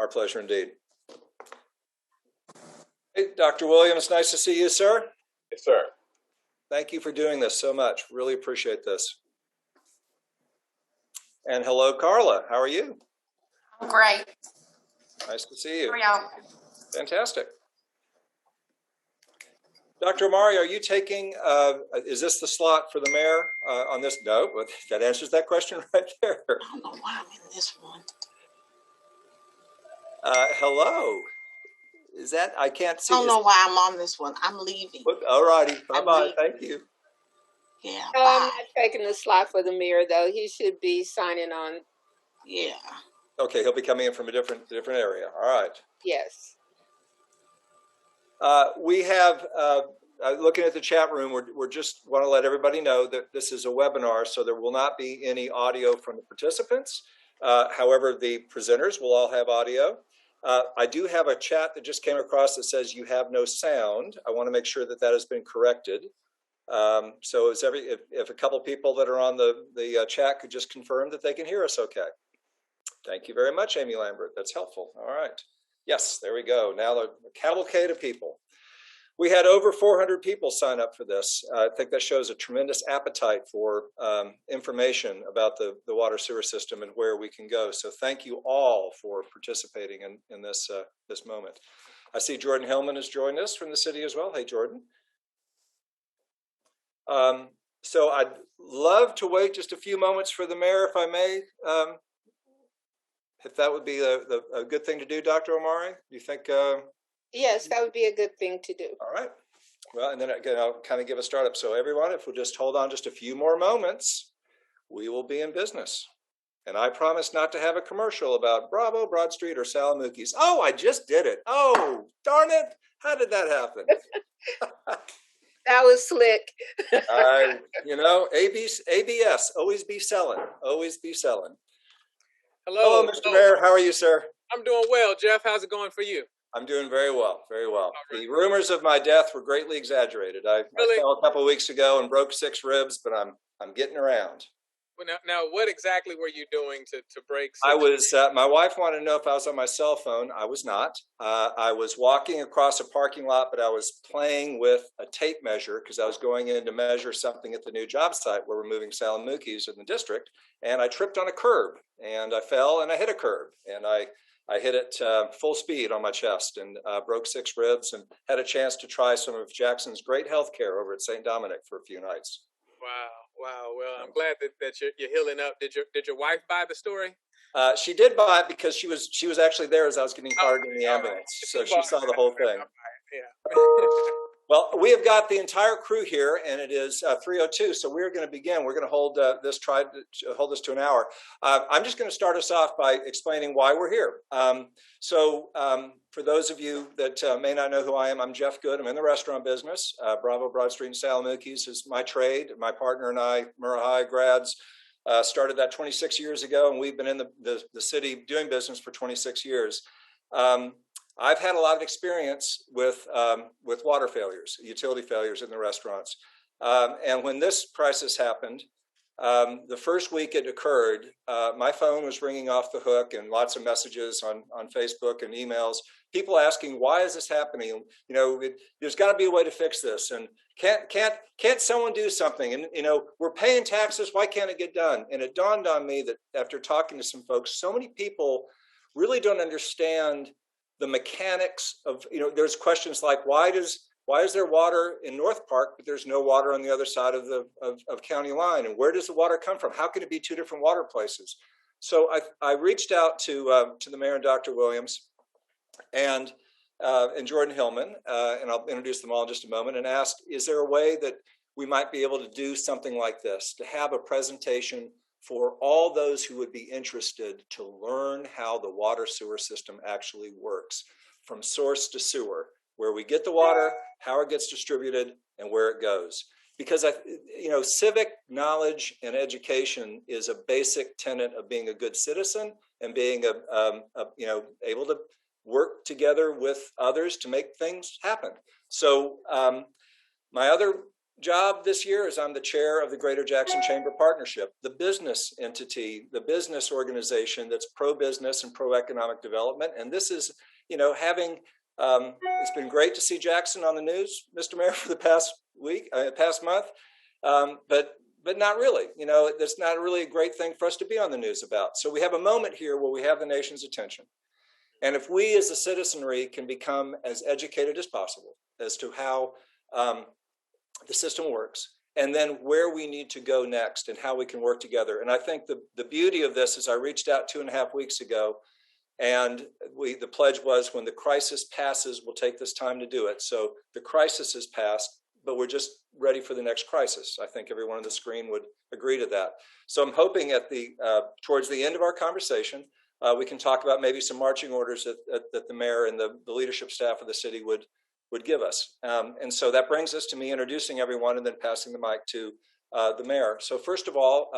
Our pleasure indeed. Hey, Dr. Williams, nice to see you, sir. Yes, sir. Thank you for doing this so much. Really appreciate this. And hello, Carla. How are you? I'm great. Nice to see you. How are y'all? Fantastic. Dr. Omari, are you taking, is this the slot for the mayor on this? No, that answers that question right there. I don't know why I'm in this one. Hello. Is that, I can't see. I don't know why I'm on this one. I'm leaving. All righty. Bye-bye. Thank you. Yeah, No, I'm not taking the slot for the mayor, though. He should be signing on. yeah. Okay, he'll be coming in from a different area. All right. Yes. We have, looking at the chat room, we're just want to let everybody know that this is a webinar, so there will not be any audio from the participants. However, the presenters will all have audio. I do have a chat that just came across that says you have no sound. I want to make sure that that has been corrected. So if a couple people that are on the chat could just confirm that they can hear us okay. Thank you very much, Amy Lambert. That's helpful. All right. Yes, there we go. Now the cavalcade of people. We had over 400 people sign up for this. I think that shows a tremendous appetite for information about the water sewer system and where we can go. So thank you all for participating in this moment. I see Jordan Hillman has joined us from the city as well. Hey, Jordan. So I'd love to wait just a few moments for the mayor, if I may. If that would be a good thing to do, Dr. Omari, do you think? Yes, that would be a good thing to do. All right. Well, and then again, I'll kind of give a startup. So everyone, if we'll just hold on just a few more moments, we will be in business. And I promise not to have a commercial about Bravo, Broad Street, or Salamukis. Oh, I just did it. Oh, darn it. How did that happen? That was slick. You know, ABS, always be selling. Always be selling. Hello, Mr. Mayor. How are you, sir? I'm doing well, Jeff. How's it going for you? I'm doing very well, very well. Right. The rumors of my death were greatly exaggerated. I fell a couple of weeks ago and broke 6 ribs, but I'm getting around. Well, now, what exactly were you doing to break 6 I was, my wife wanted to know if I was on my cell phone. I was not. I was walking across a parking lot, but I was playing with a tape measure because I was going in to measure something at the new job site where we're moving Salamukis in the district. And I tripped on a curb and I fell and I hit a curb and I hit it full speed on my chest and broke 6 ribs and had a chance to try some of Jackson's great health care over at St. Dominic for a few nights. Wow. Well, I'm glad that you're healing up. Did your wife buy the story? She did buy it because she was actually there as I was getting carted in the ambulance. Right. So she saw the whole thing. Yeah. Well, we have got the entire crew here, and it is 3:02. So we're going to begin. We're going to hold try to hold this to an hour. I'm just going to start us off by explaining why we're here. For those of you that may not know who I am, I'm Jeff Good. I'm in the restaurant business. Bravo, Broad Street, and Salamukis is my trade. My partner and I, Murrah High grads, started that 26 years ago, and we've been in the city doing business for 26 years. I've had a lot of experience with water failures, utility failures in the restaurants. And when this crisis happened, the first week it occurred, my phone was ringing off the hook and lots of messages on Facebook and emails, people asking, why is this happening? You know, there's got to be a way to fix this. And can't someone do something? And, you know, we're paying taxes. Why can't it get done? And it dawned on me that after talking to some folks, so many people really don't understand the mechanics of, you know, there's questions like, why is there water in North Park, but there's no water on the other side of county line? And where does the water come from? How can it be 2 different water places? So I reached out to the mayor and Dr. Williams and Jordan Hillman, and I'll introduce them all in just a moment, and asked, is there a way that we might be able to do something like this, to have a presentation for all those who would be interested to learn how the water sewer system actually works from source to sewer, where we get the water, how it gets distributed, and where it goes. Because civic knowledge and education is a basic tenet of being a good citizen and being able to work together with others to make things happen. So my other job this year is I'm the chair of the Greater Jackson Chamber Partnership, the business entity, the business organization that's pro-business and pro-economic development. And this is, having, it's been great to see Jackson on the news, Mr. Mayor, for the past month, but not really. That's not really a great thing for us to be on the news about. So we have a moment here where we have the nation's attention. And if we as a citizenry can become as educated as possible as to how the system works, and then where we need to go next and how we can work together. And I think the beauty of this is I reached out 2.5 weeks ago, and the pledge was when the crisis passes, we'll take this time to do it. So the crisis has passed, but we're just ready for the next crisis. I think everyone on the screen would agree to that. So I'm hoping towards the end of our conversation, we can talk about maybe some marching orders that the mayor and the leadership staff of the city would give us. And so that brings us to me introducing everyone and then passing the mic to the mayor. So first of all,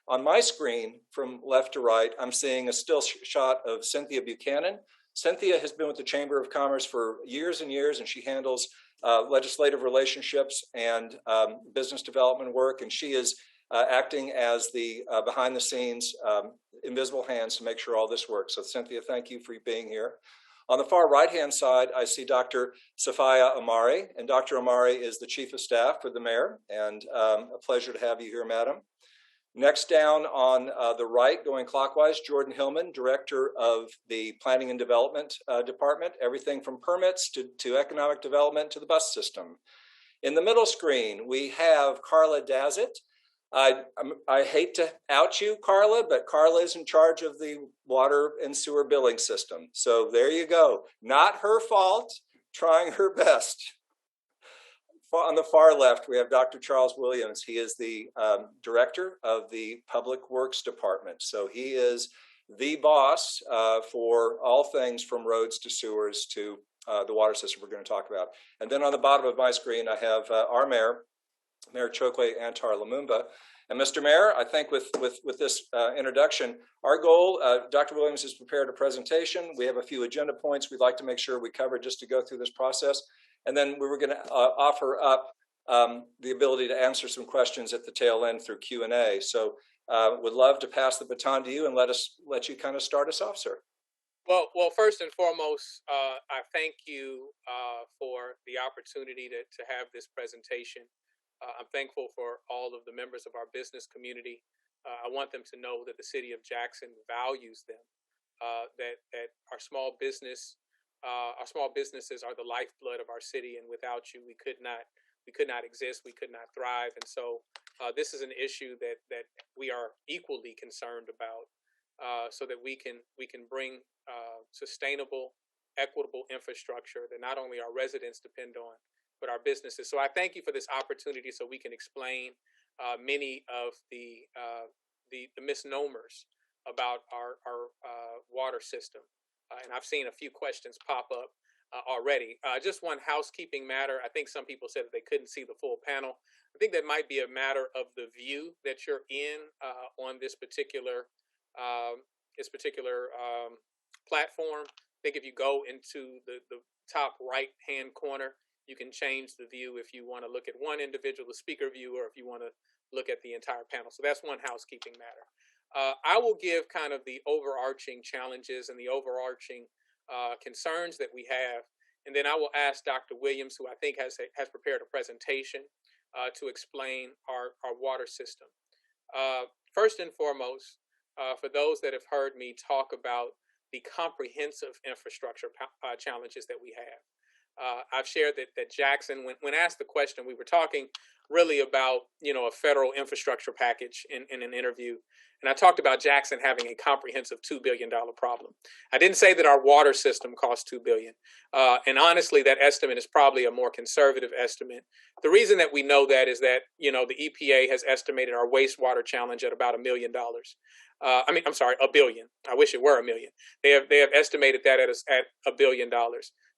on my screen from left to right, I'm seeing a still shot of Cynthia Buchanan. Cynthia has been with the Chamber of Commerce for years and years, and she handles legislative relationships and business development work. And she is acting as the behind the scenes invisible hands to make sure all this works. So Cynthia, thank you for being here. On the far right-hand side, I see Dr. Safia Amari, and Dr. Amari is the Chief of Staff for the Mayor, and a pleasure to have you here, Madam. Next down on the right, going clockwise, Jordan Hillman, Director of the Planning and Development Department, everything from permits to economic development to the bus system. In the middle screen, we have Carla Dazzett. I hate to out you, Carla, but Carla is in charge of the water and sewer billing system. So there you go. Not her fault, trying her best. On the far left, we have Dr. Charles Williams. He is the director of the Public Works Department. So he is the boss for all things from roads to sewers to the water system we're going to talk about. And then on the bottom of my screen, I have our mayor, Mayor Chokwe Antar Lumumba. And Mr. Mayor, I think with this introduction, our goal, Dr. Williams has prepared a presentation. We have a few agenda points we'd like to make sure we cover just to go through this process. And then we were going to offer up the ability to answer some questions at the tail end through Q&A. So would love to pass the baton to you and let you kind of start us off, sir. Well, first and foremost, I thank you for the opportunity to have this presentation. I'm thankful for all of the members of our business community. I want them to know that the city of Jackson values them, that our small businesses are the lifeblood of our city, and without you, we could not exist, we could not thrive. And so this is an issue that we are equally concerned about, so that we can bring sustainable, equitable infrastructure that not only our residents depend on, but our businesses. So I thank you for this opportunity so we can explain many of the misnomers about our water system. And I've seen a few questions pop up already. Just one housekeeping matter. I think some people said that they couldn't see the full panel. I think that might be a matter of the view that you're in on this particular platform. I think if you go into the top right-hand corner, you can change the view if you want to look at one individual, the speaker view, or if you want to look at the entire panel. So that's one housekeeping matter. I will give kind of the overarching challenges and the overarching concerns that we have, and then I will ask Dr. Williams, who I think has prepared a presentation to explain our water system. First and foremost, for those that have heard me talk about the comprehensive infrastructure challenges that we have, I've shared that Jackson, when asked the question, we were talking really about, a federal infrastructure package in an interview. And I talked about Jackson having a comprehensive $2 billion problem. I didn't say that our water system costs $2 billion. And honestly, that estimate is probably a more conservative estimate. The reason that we know that is that, the EPA has estimated our wastewater challenge at about $1 million. $1 billion. I wish it were $1 million. They have estimated that at $1 billion.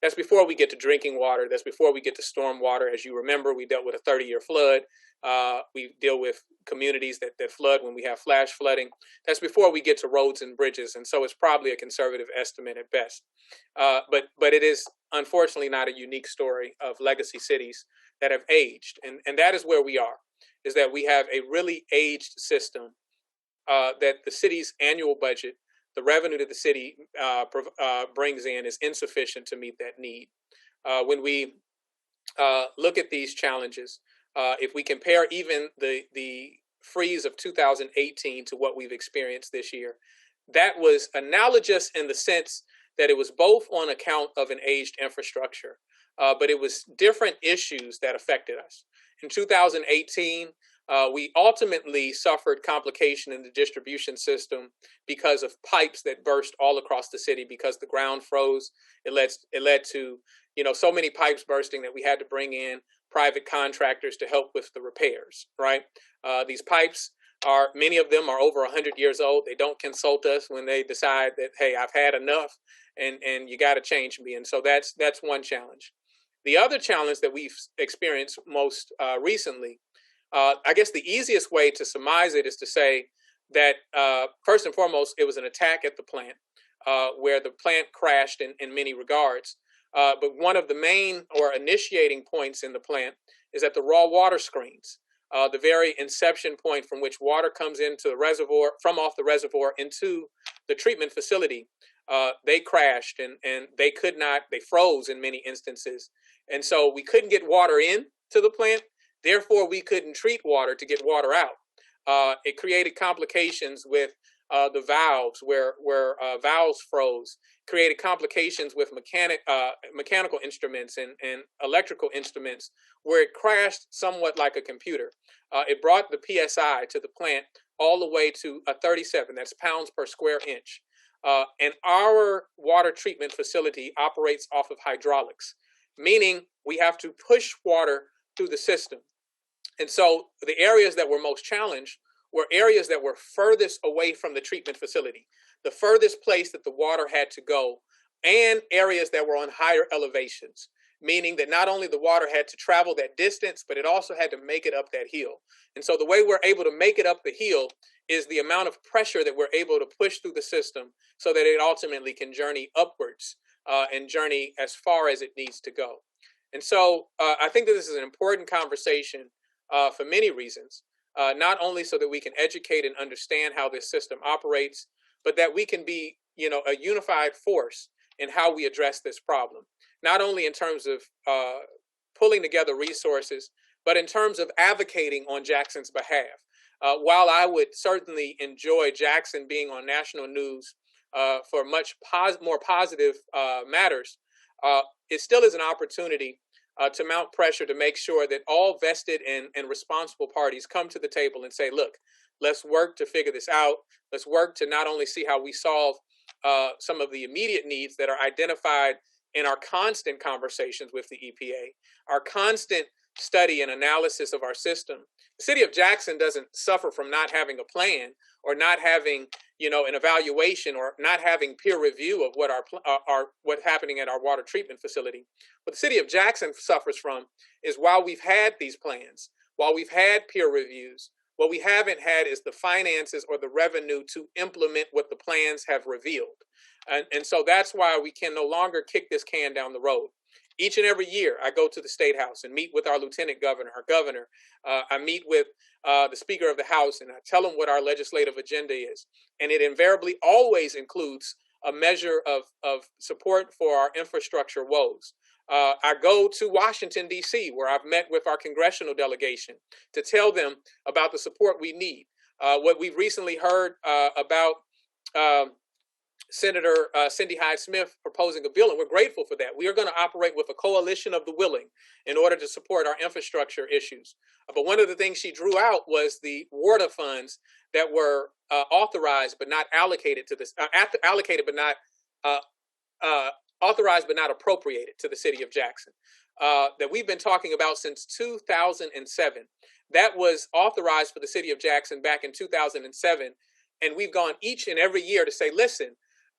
That's before we get to drinking water. That's before we get to storm water. As you remember, we dealt with a 30-year flood. We deal with communities that flood when we have flash flooding. That's before we get to roads and bridges. And so it's probably a conservative estimate at best. But it is unfortunately not a unique story of legacy cities that have aged. And that is where we are, is that we have a really aged system that the city's annual budget, the revenue that the city brings in, is insufficient to meet that need. When we look at these challenges, if we compare even the freeze of 2018 to what we've experienced this year, that was analogous in the sense that it was both on account of an aged infrastructure, but it was different issues that affected us. In 2018, we ultimately suffered complication in the distribution system because of pipes that burst all across the city because the ground froze. It led to, so many pipes bursting that we had to bring in private contractors to help with the repairs, right? These pipes many of them are over 100 years old. They don't consult us when they decide that, hey, I've had enough and you got to change me. And so that's one challenge. The other challenge that we've experienced most recently, I guess the easiest way to surmise it is to say that first and foremost, it was an attack at the plant where the plant crashed in many regards. But one of the main or initiating points in the plant is at the raw water screens, the very inception point from which water comes into the reservoir, from off the reservoir into the treatment facility. They crashed and they froze in many instances. And so we couldn't get water in to the plant. Therefore, we couldn't treat water to get water out. It created complications with the valves where valves froze, created complications with mechanical instruments and electrical instruments where it crashed somewhat like a computer. It brought the PSI to the plant all the way to a 37, that's pounds per square inch. And our water treatment facility operates off of hydraulics, meaning we have to push water through the system. And so the areas that were most challenged were areas that were furthest away from the treatment facility, the furthest place that the water had to go, and areas that were on higher elevations, meaning that not only the water had to travel that distance, but it also had to make it up that hill. And so the way we're able to make it up the hill is the amount of pressure that we're able to push through the system so that it ultimately can journey upwards and journey as far as it needs to go. And so I think that this is an important conversation for many reasons, not only so that we can educate and understand how this system operates, but that we can be, a unified force in how we address this problem, not only in terms of pulling together resources, but in terms of advocating on Jackson's behalf. While I would certainly enjoy Jackson being on national news for much more positive matters, it still is an opportunity to mount pressure to make sure that all vested and responsible parties come to the table and say, look, let's work to figure this out. Let's work to not only see how we solve some of the immediate needs that are identified in our constant conversations with the EPA, our constant study and analysis of our system. The city of Jackson doesn't suffer from not having a plan or not having, an evaluation or not having peer review of what what's happening at our water treatment facility. What the city of Jackson suffers from is while we've had these plans, while we've had peer reviews, what we haven't had is the finances or the revenue to implement what the plans have revealed. And so that's why we can no longer kick this can down the road. Each and every year, I go to the State House and meet with our lieutenant governor, our governor. I meet with the Speaker of the House, and I tell them what our legislative agenda is. And it invariably always includes a measure of support for our infrastructure woes. I go to Washington, D.C., where I've met with our congressional delegation to tell them about the support we need. What we've recently heard about Senator Cindy Hyde-Smith proposing a bill, and we're grateful for that. We are going to operate with a coalition of the willing in order to support our infrastructure issues. But one of the things she drew out was the WARDA funds that were authorized but not allocated to this, allocated but not authorized but not appropriated to the city of Jackson, that we've been talking about since 2007. That was authorized for the city of Jackson back in 2007. And we've gone each and every year to say, listen,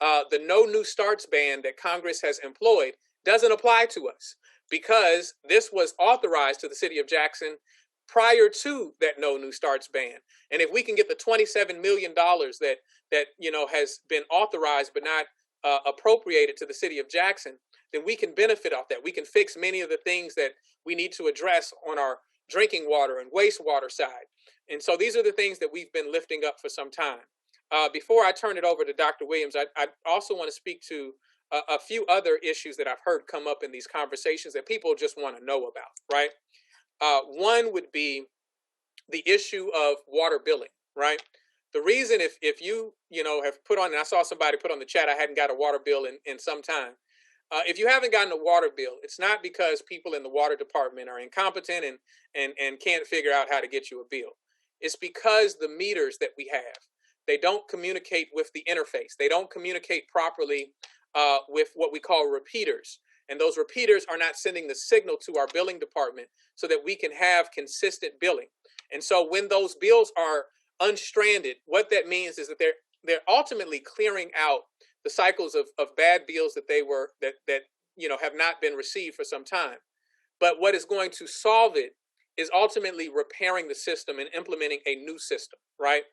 the no new starts ban that Congress has employed doesn't apply to us because this was authorized to the city of Jackson prior to that no new starts ban. And if we can get the $27 million that has been authorized but not appropriated to the city of Jackson, then we can benefit off that. We can fix many of the things that we need to address on our drinking water and wastewater side. And so these are the things that we've been lifting up for some time. Before I turn it over to Dr. Williams, I also want to speak to a few other issues that I've heard come up in these conversations that people just want to know about, right? One would be the issue of water billing, right? The reason if you have put on, and I saw somebody put on the chat, I hadn't got a water bill in some time. If you haven't gotten a water bill, it's not because people in the water department are incompetent and can't figure out how to get you a bill. It's because the meters that we have, they don't communicate with the interface. They don't communicate properly with what we call repeaters. And those repeaters are not sending the signal to our billing department so that we can have consistent billing. And so when those bills are unstranded, what that means is that they're ultimately clearing out the cycles of bad bills that have not been received for some time. But what is going to solve it is ultimately repairing the system and implementing a new system, right?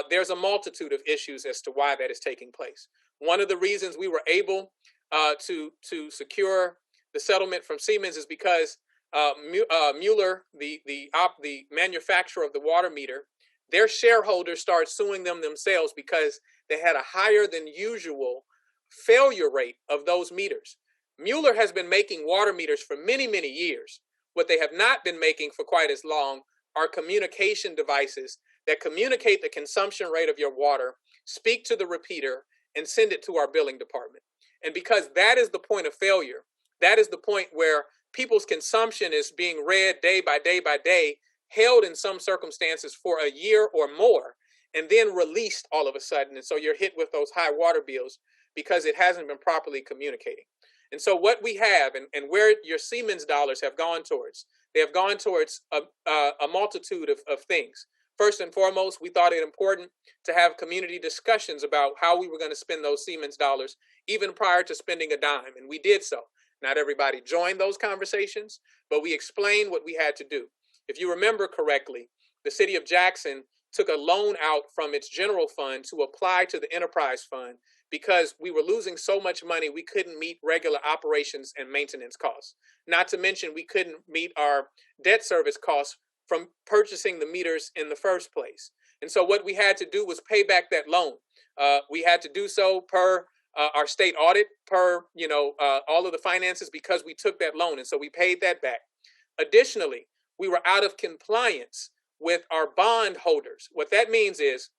There's a multitude of issues as to why that is taking place. One of the reasons we were able to secure the settlement from Siemens is because Mueller, the manufacturer of the water meter, their shareholders started suing them themselves because they had a higher than usual failure rate of those meters. Mueller has been making water meters for many, many years. What they have not been making for quite as long are communication devices that communicate the consumption rate of your water, speak to the repeater, and send it to our billing department. And because that is the point of failure, that is the point where people's consumption is being read day by day by day, held in some circumstances for a year or more, and then released all of a sudden. And so you're hit with those high water bills because it hasn't been properly communicating. And so what we have and where your Siemens dollars have gone towards, they have gone towards a multitude of things. First and foremost, we thought it important to have community discussions about how we were going to spend those Siemens dollars, even prior to spending a dime. And we did so. Not everybody joined those conversations, but we explained what we had to do. If you remember correctly, the city of Jackson took a loan out from its general fund to apply to the enterprise fund because we were losing so much money we couldn't meet regular operations and maintenance costs. Not to mention we couldn't meet our debt service costs from purchasing the meters in the first place. And so what we had to do was pay back that loan. We had to do so per our state audit, per all of the finances, because we took that loan. And so we paid that back. Additionally, we were out of compliance with our bond holders. What that means is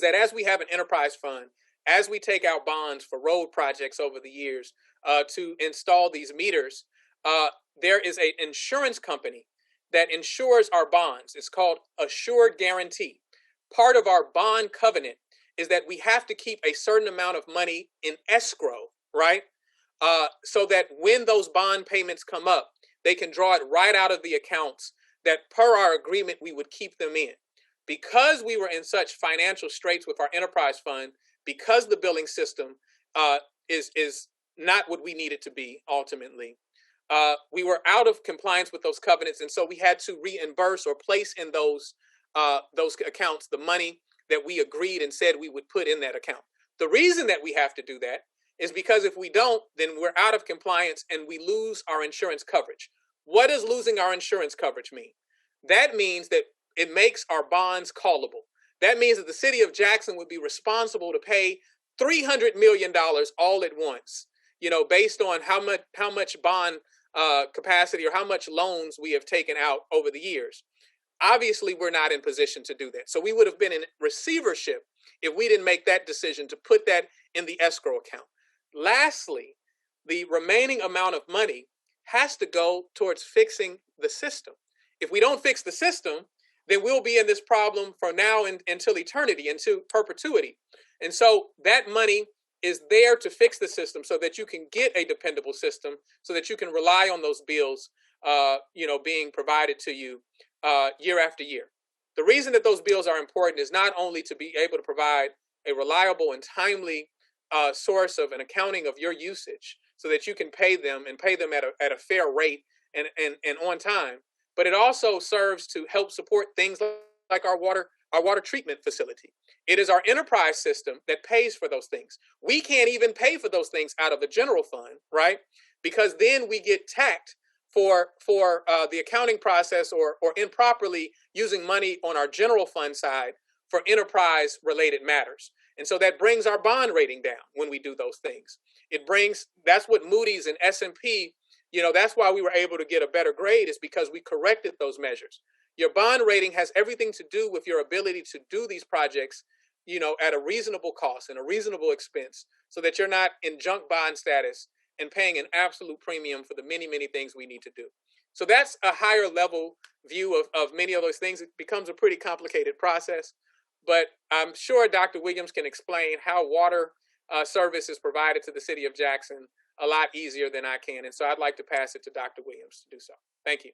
that as we have an enterprise fund, as we take out bonds for road projects over the years to install these meters, there is an insurance company that insures our bonds. It's called Assured Guarantee. Part of our bond covenant is that we have to keep a certain amount of money in escrow, right? So that when those bond payments come up, they can draw it right out of the accounts that per our agreement, we would keep them in. Because we were in such financial straits with our enterprise fund, because the billing system is not what we need it to be ultimately, we were out of compliance with those covenants. And so we had to reimburse or place in those accounts the money that we agreed and said we would put in that account. The reason that we have to do that is because if we don't, then we're out of compliance and we lose our insurance coverage. What does losing our insurance coverage mean? That means that it makes our bonds callable. That means that the city of Jackson would be responsible to pay $300 million all at once, based on how much bond capacity or how much loans we have taken out over the years. Obviously, we're not in position to do that. So we would have been in receivership if we didn't make that decision to put that in the escrow account. Lastly, the remaining amount of money has to go towards fixing the system. If we don't fix the system, then we'll be in this problem from now until eternity, into perpetuity. And so that money is there to fix the system so that you can get a dependable system, so that you can rely on those bills, being provided to you year after year. The reason that those bills are important is not only to be able to provide a reliable and timely source of an accounting of your usage, so that you can pay them and pay them at a fair rate and on time. But it also serves to help support things like our water treatment facility. It is our enterprise system that pays for those things. We can't even pay for those things out of the general fund, right? Because then we get taxed for the accounting process or improperly using money on our general fund side for enterprise related matters. And so that brings our bond rating down when we do those things. That's what Moody's and S&P, that's why we were able to get a better grade, is because we corrected those measures. Your bond rating has everything to do with your ability to do these projects, at a reasonable cost and a reasonable expense, so that you're not in junk bond status and paying an absolute premium for the many, many things we need to do. So that's a higher level view of many of those things. It becomes a pretty complicated process, but I'm sure Dr. Williams can explain how water service is provided to the city of Jackson a lot easier than I can. And so I'd like to pass it to Dr. Williams to do so. Thank you.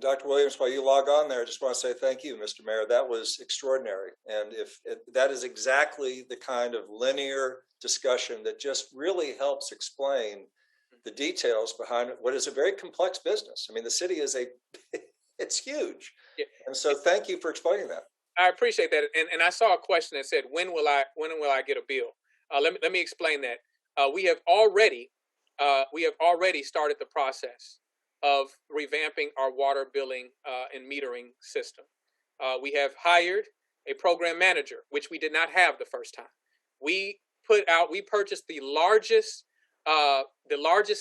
Dr. Williams, while you log on there, I just want to say thank you, Mr. Mayor. That was extraordinary. And that is exactly the kind of linear discussion that just really helps explain the details behind what is a very complex business. I mean, the city is it's huge. Yeah. And so thank you for explaining that. I appreciate that. And I saw a question that said, when will I get a bill? Let me explain that. We have already started the process of revamping our water billing and metering system. We have hired a program manager, which we did not have the first time. We purchased the largest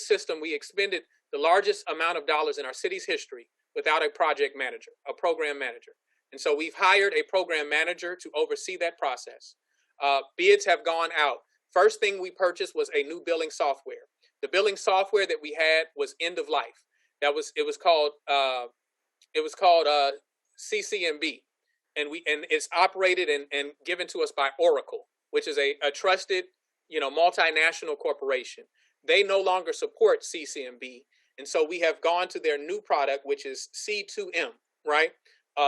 system. We expended the largest amount of dollars in our city's history without a project manager, a program manager. And so we've hired a program manager to oversee that process. Bids have gone out. First thing we purchased was a new billing software. The billing software that we had was end of life. It was called CCMB, and it's operated and given to us by Oracle, which is a trusted, multinational corporation. They no longer support CCMB, and so we have gone to their new product, which is C2M, right?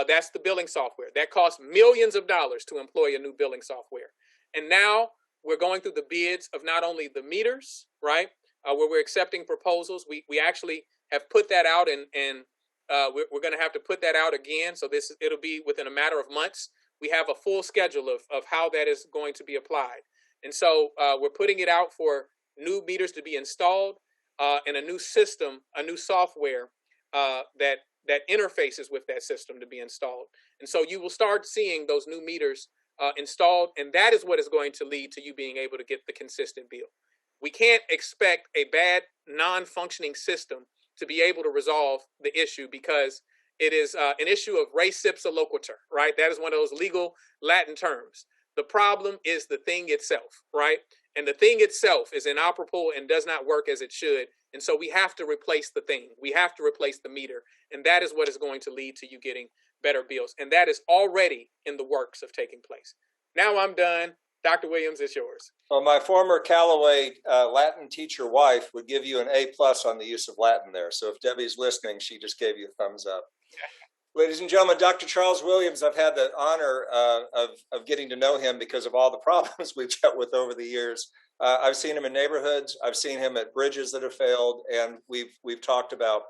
That's the billing software. That costs millions of dollars to employ a new billing software. And now we're going through the bids of not only the meters, right, where we're accepting proposals. We actually have put that out, and we're going to have to put that out again. So it'll be within a matter of months. We have a full schedule of how that is going to be applied. And so we're putting it out for new meters to be installed and a new system, a new software that interfaces with that system to be installed. And so you will start seeing those new meters installed, and that is what is going to lead to you being able to get the consistent bill. We can't expect a bad, non-functioning system to be able to resolve the issue, because it is an issue of res ipsa loquitur, right? That is one of those legal Latin terms. The problem is the thing itself, right? And the thing itself is inoperable and does not work as it should. And so we have to replace the thing. We have to replace the meter. And that is what is going to lead to you getting better bills. And that is already in the works of taking place. Now I'm done. Dr. Williams, it's yours. Well, my former Callaway Latin teacher wife would give you an A+ on the use of Latin there. So if Debbie's listening, she just gave you a thumbs up. Ladies and gentlemen, Dr. Charles Williams, I've had the honor of getting to know him because of all the problems we've dealt with over the years. I've seen him in neighborhoods. I've seen him at bridges that have failed, and we've talked about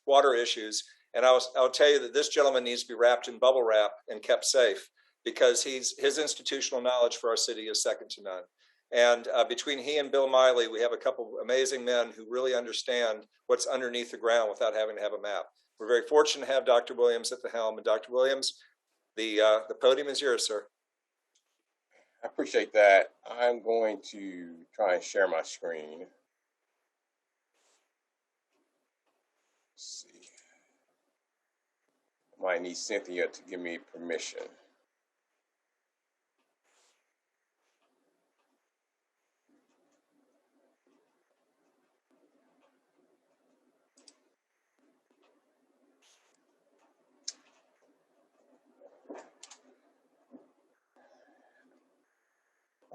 water issues. And I'll tell you that this gentleman needs to be wrapped in bubble wrap and kept safe, because his institutional knowledge for our city is second to none. And between he and Bill Miley, we have a couple of amazing men who really understand what's underneath the ground without having to have a map. We're very fortunate to have Dr. Williams at the helm. And Dr. Williams, the podium is yours, sir. I appreciate that. I'm going to try and share my screen. Let's see. I might need Cynthia to give me permission.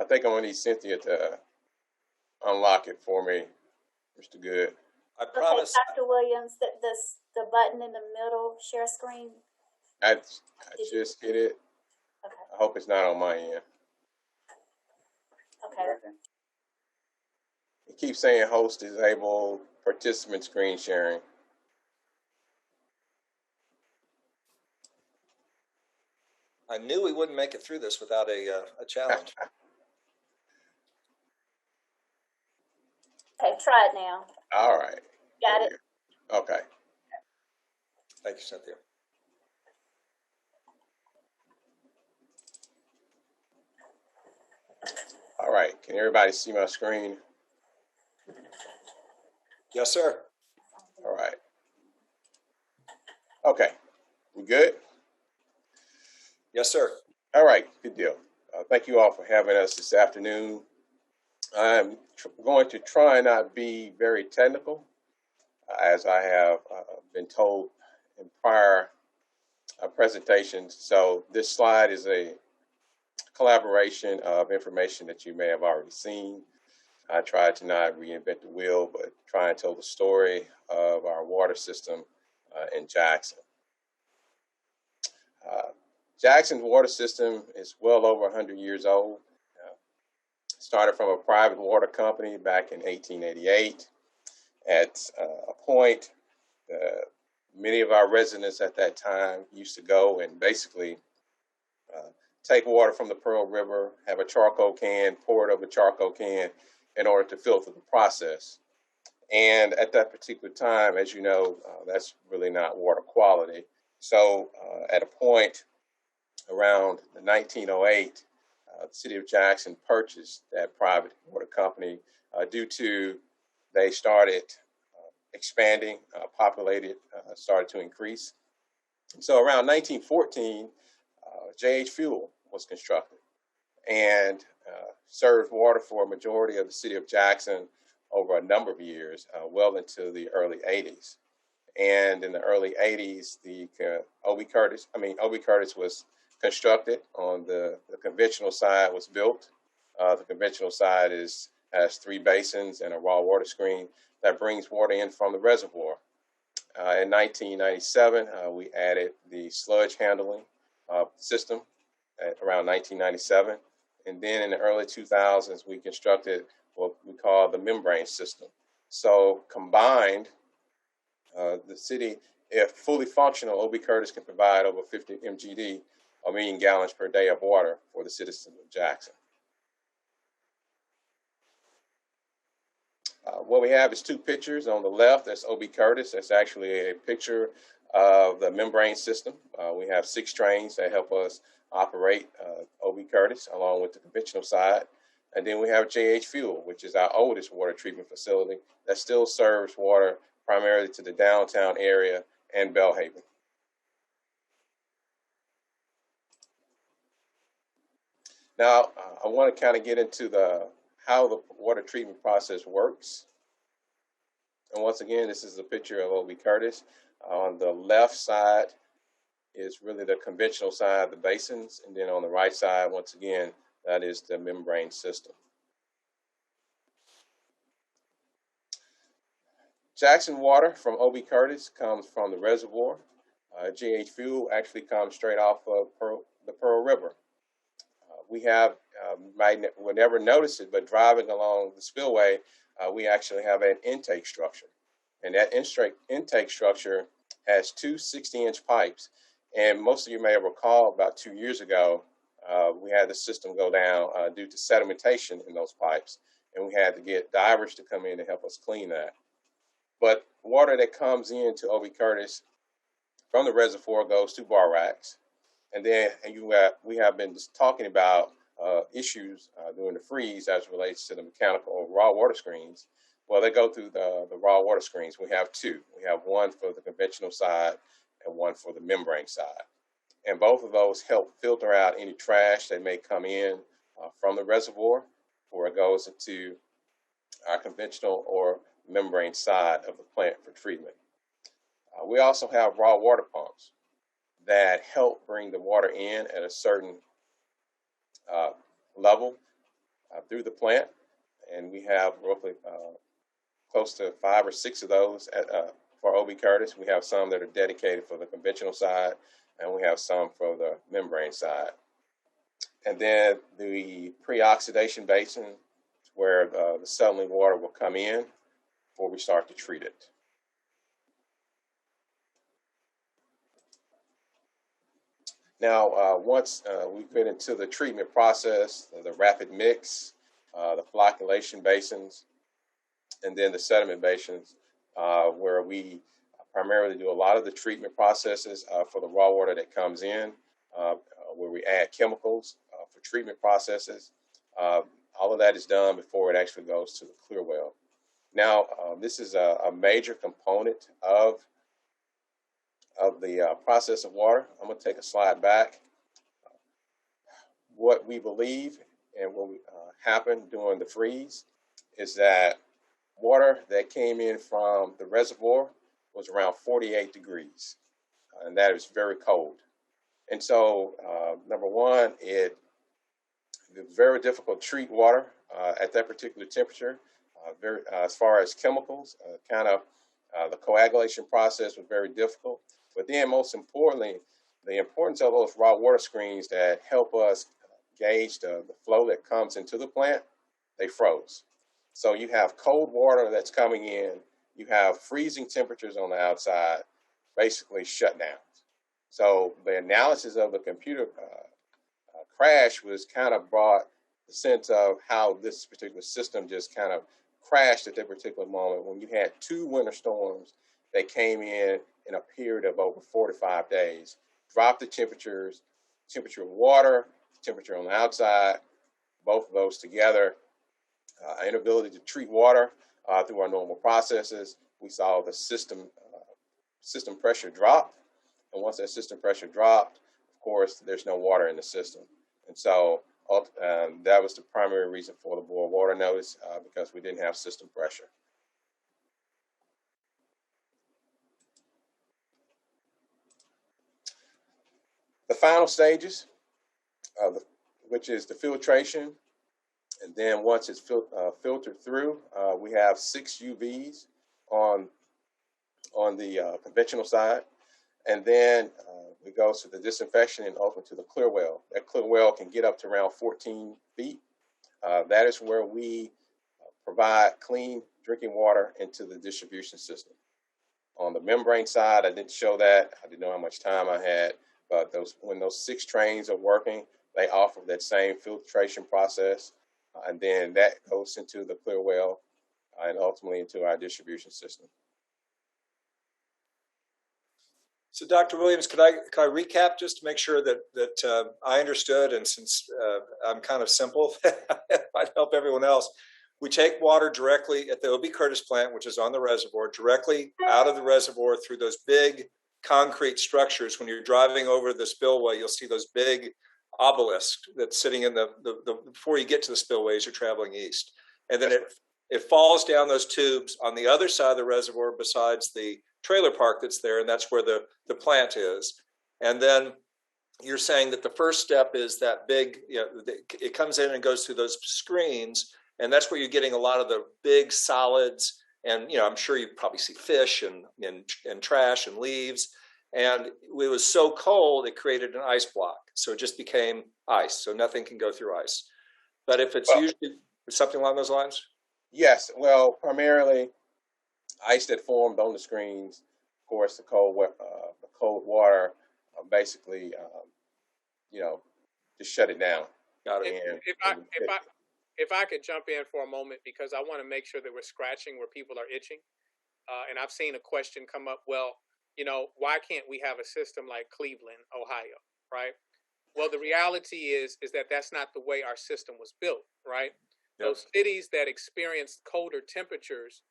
I think I'm gonna need Cynthia to unlock it for me, Mr. Good. I promise. Okay, Dr. Williams, the button in the middle, share screen. I just hit it. Okay. I hope it's not on my end. keep saying host disabled, participant screen sharing. I knew we wouldn't make it through this without a challenge. Okay, try it now. All right. Got it? Okay. Thank you, Cynthia. All right. Can everybody see my screen? Yes, sir. All right. Okay. We good? Yes, sir. All right. Good deal. Thank you all for having us this afternoon. I'm going to try not be very technical, as I have been told in prior presentations. So this slide is a collaboration of information that you may have already seen. I tried to not reinvent the wheel, but try and tell the story of our water system in Jackson. Jackson's water system is well over 100 years old. Started from a private water company back in 1888. At a point, many of our residents at that time used to go and basically take water from the Pearl River, have a charcoal can, pour it over a charcoal can in order to filter the process. And at that particular time, as you know, that's really not water quality. So at a point around 1908, the city of Jackson purchased that private water company due to they started expanding, populated, started to increase. And so around 1914, J.H. Fuel was constructed and served water for a majority of the city of Jackson over a number of years, well into the early 80s. And in the early 80s, the O.B. Curtis was constructed on the conventional side was built. The conventional side has 3 basins and a raw water screen that brings water in from the reservoir. In 1997, we added the sludge handling system at around 1997. And then in the early 2000s, we constructed what we call the membrane system. So combined, the city, if fully functional, O.B. Curtis can provide over 50 MGD, 1 million gallons per day of water for the citizens of Jackson. What we have is 2 pictures. On the left, that's O.B. Curtis. That's actually a picture of the membrane system. We have 6 trains that help us operate O.B. Curtis along with the conventional side. And then we have J.H. Fuel, which is our oldest water treatment facility that still serves water primarily to the downtown area and Belhaven. Now, I want to kind of get into how the water treatment process works. And once again, this is a picture of O.B. Curtis. On the left side is really the conventional side, the basins. And then on the right side, once again, that is the membrane system. Jackson water from O.B. Curtis comes from the reservoir. J.H. Fuel actually comes straight off of the Pearl River. We have, we'll never notice it, but driving along the spillway, we actually have an intake structure. And that intake structure has 2 60-inch pipes. And most of you may recall about 2 years ago, we had the system go down due to sedimentation in those pipes. And we had to get divers to come in to help us clean that. But water that comes into O.B. Curtis from the reservoir goes to bar racks. And then we have been just talking about issues during the freeze as it relates to the mechanical or raw water screens. Well, they go through the raw water screens. We have 2. We have one for the conventional side and one for the membrane side. And both of those help filter out any trash that may come in from the reservoir before it goes into our conventional or membrane side of the plant for treatment. We also have raw water pumps that help bring the water in at a certain level through the plant. And we have roughly close to 5 or 6 of those for O.B. Curtis. We have some that are dedicated for the conventional side, and we have some for the membrane side. And then the pre-oxidation basin, where the settling water will come in before we start to treat it. Now, once we get into the treatment process, the rapid mix, the flocculation basins, and then the sediment basins, where we primarily do a lot of the treatment processes for the raw water that comes in, where we add chemicals for treatment processes. All of that is done before it actually goes to the clear well. Now, this is a major component of the process of water. I'm going to take a slide back. What we believe and what happened during the freeze is that water that came in from the reservoir was around 48 degrees, and that is very cold. And so, number one, it was very difficult to treat water at that particular temperature. As far as chemicals, the coagulation process was very difficult. But then, most importantly, the importance of those raw water screens that help us gauge the flow that comes into the plant, they froze. So you have cold water that's coming in, you have freezing temperatures on the outside, basically shut down. So the analysis of the computer crash was kind of brought the sense of how this particular system just kind of crashed at that particular moment when you had 2 winter storms that came in a period of over 4 to 5 days, dropped the temperature of water, temperature on the outside, both of those together, inability to treat water through our normal processes. We saw the system pressure drop. And once that system pressure dropped, of course, there's no water in the system. And so that was the primary reason for the boil water notice, because we didn't have system pressure. The final stages, which is the filtration, and then once it's filtered through, we have 6 UVs on the conventional side, and then it goes to the disinfection and ultimately to the clear well. That clear well can get up to around 14 feet. That is where we provide clean drinking water into the distribution system. On the membrane side, I didn't show that. I didn't know how much time I had, but when those 6 trains are working, they offer that same filtration process, and then that goes into the clear well and ultimately into our distribution system. So, Dr. Williams, could I recap just to make sure that I understood? And since I'm kind of simple, it might help everyone else. We take water directly at the O.B. Curtis plant, which is on the reservoir, directly out of the reservoir through those big concrete structures. When you're driving over the spillway, you'll see those big obelisks that's sitting in the before you get to the spillways, you're traveling east. And then it falls down those tubes on the other side of the reservoir besides the trailer park that's there, and that's where the plant is. And then you're saying that the first step is that big, it comes in and goes through those screens, and that's where you're getting a lot of the big solids. And I'm sure you probably see fish and trash and leaves. And it was so cold, it created an ice block. So it just became ice. So nothing can go through ice. But if it's usually something along those lines? Yes. Well, primarily ice that formed on the screens. Of course, the cold water basically, just shut it down. Got it. If I could jump in for a moment, because I want to make sure that we're scratching where people are itching. And I've seen a question come up, well, why can't we have a system like Cleveland, Ohio, right? Well, the reality is that that's not the way our system was built, right? Yep. Those cities that experienced colder temperatures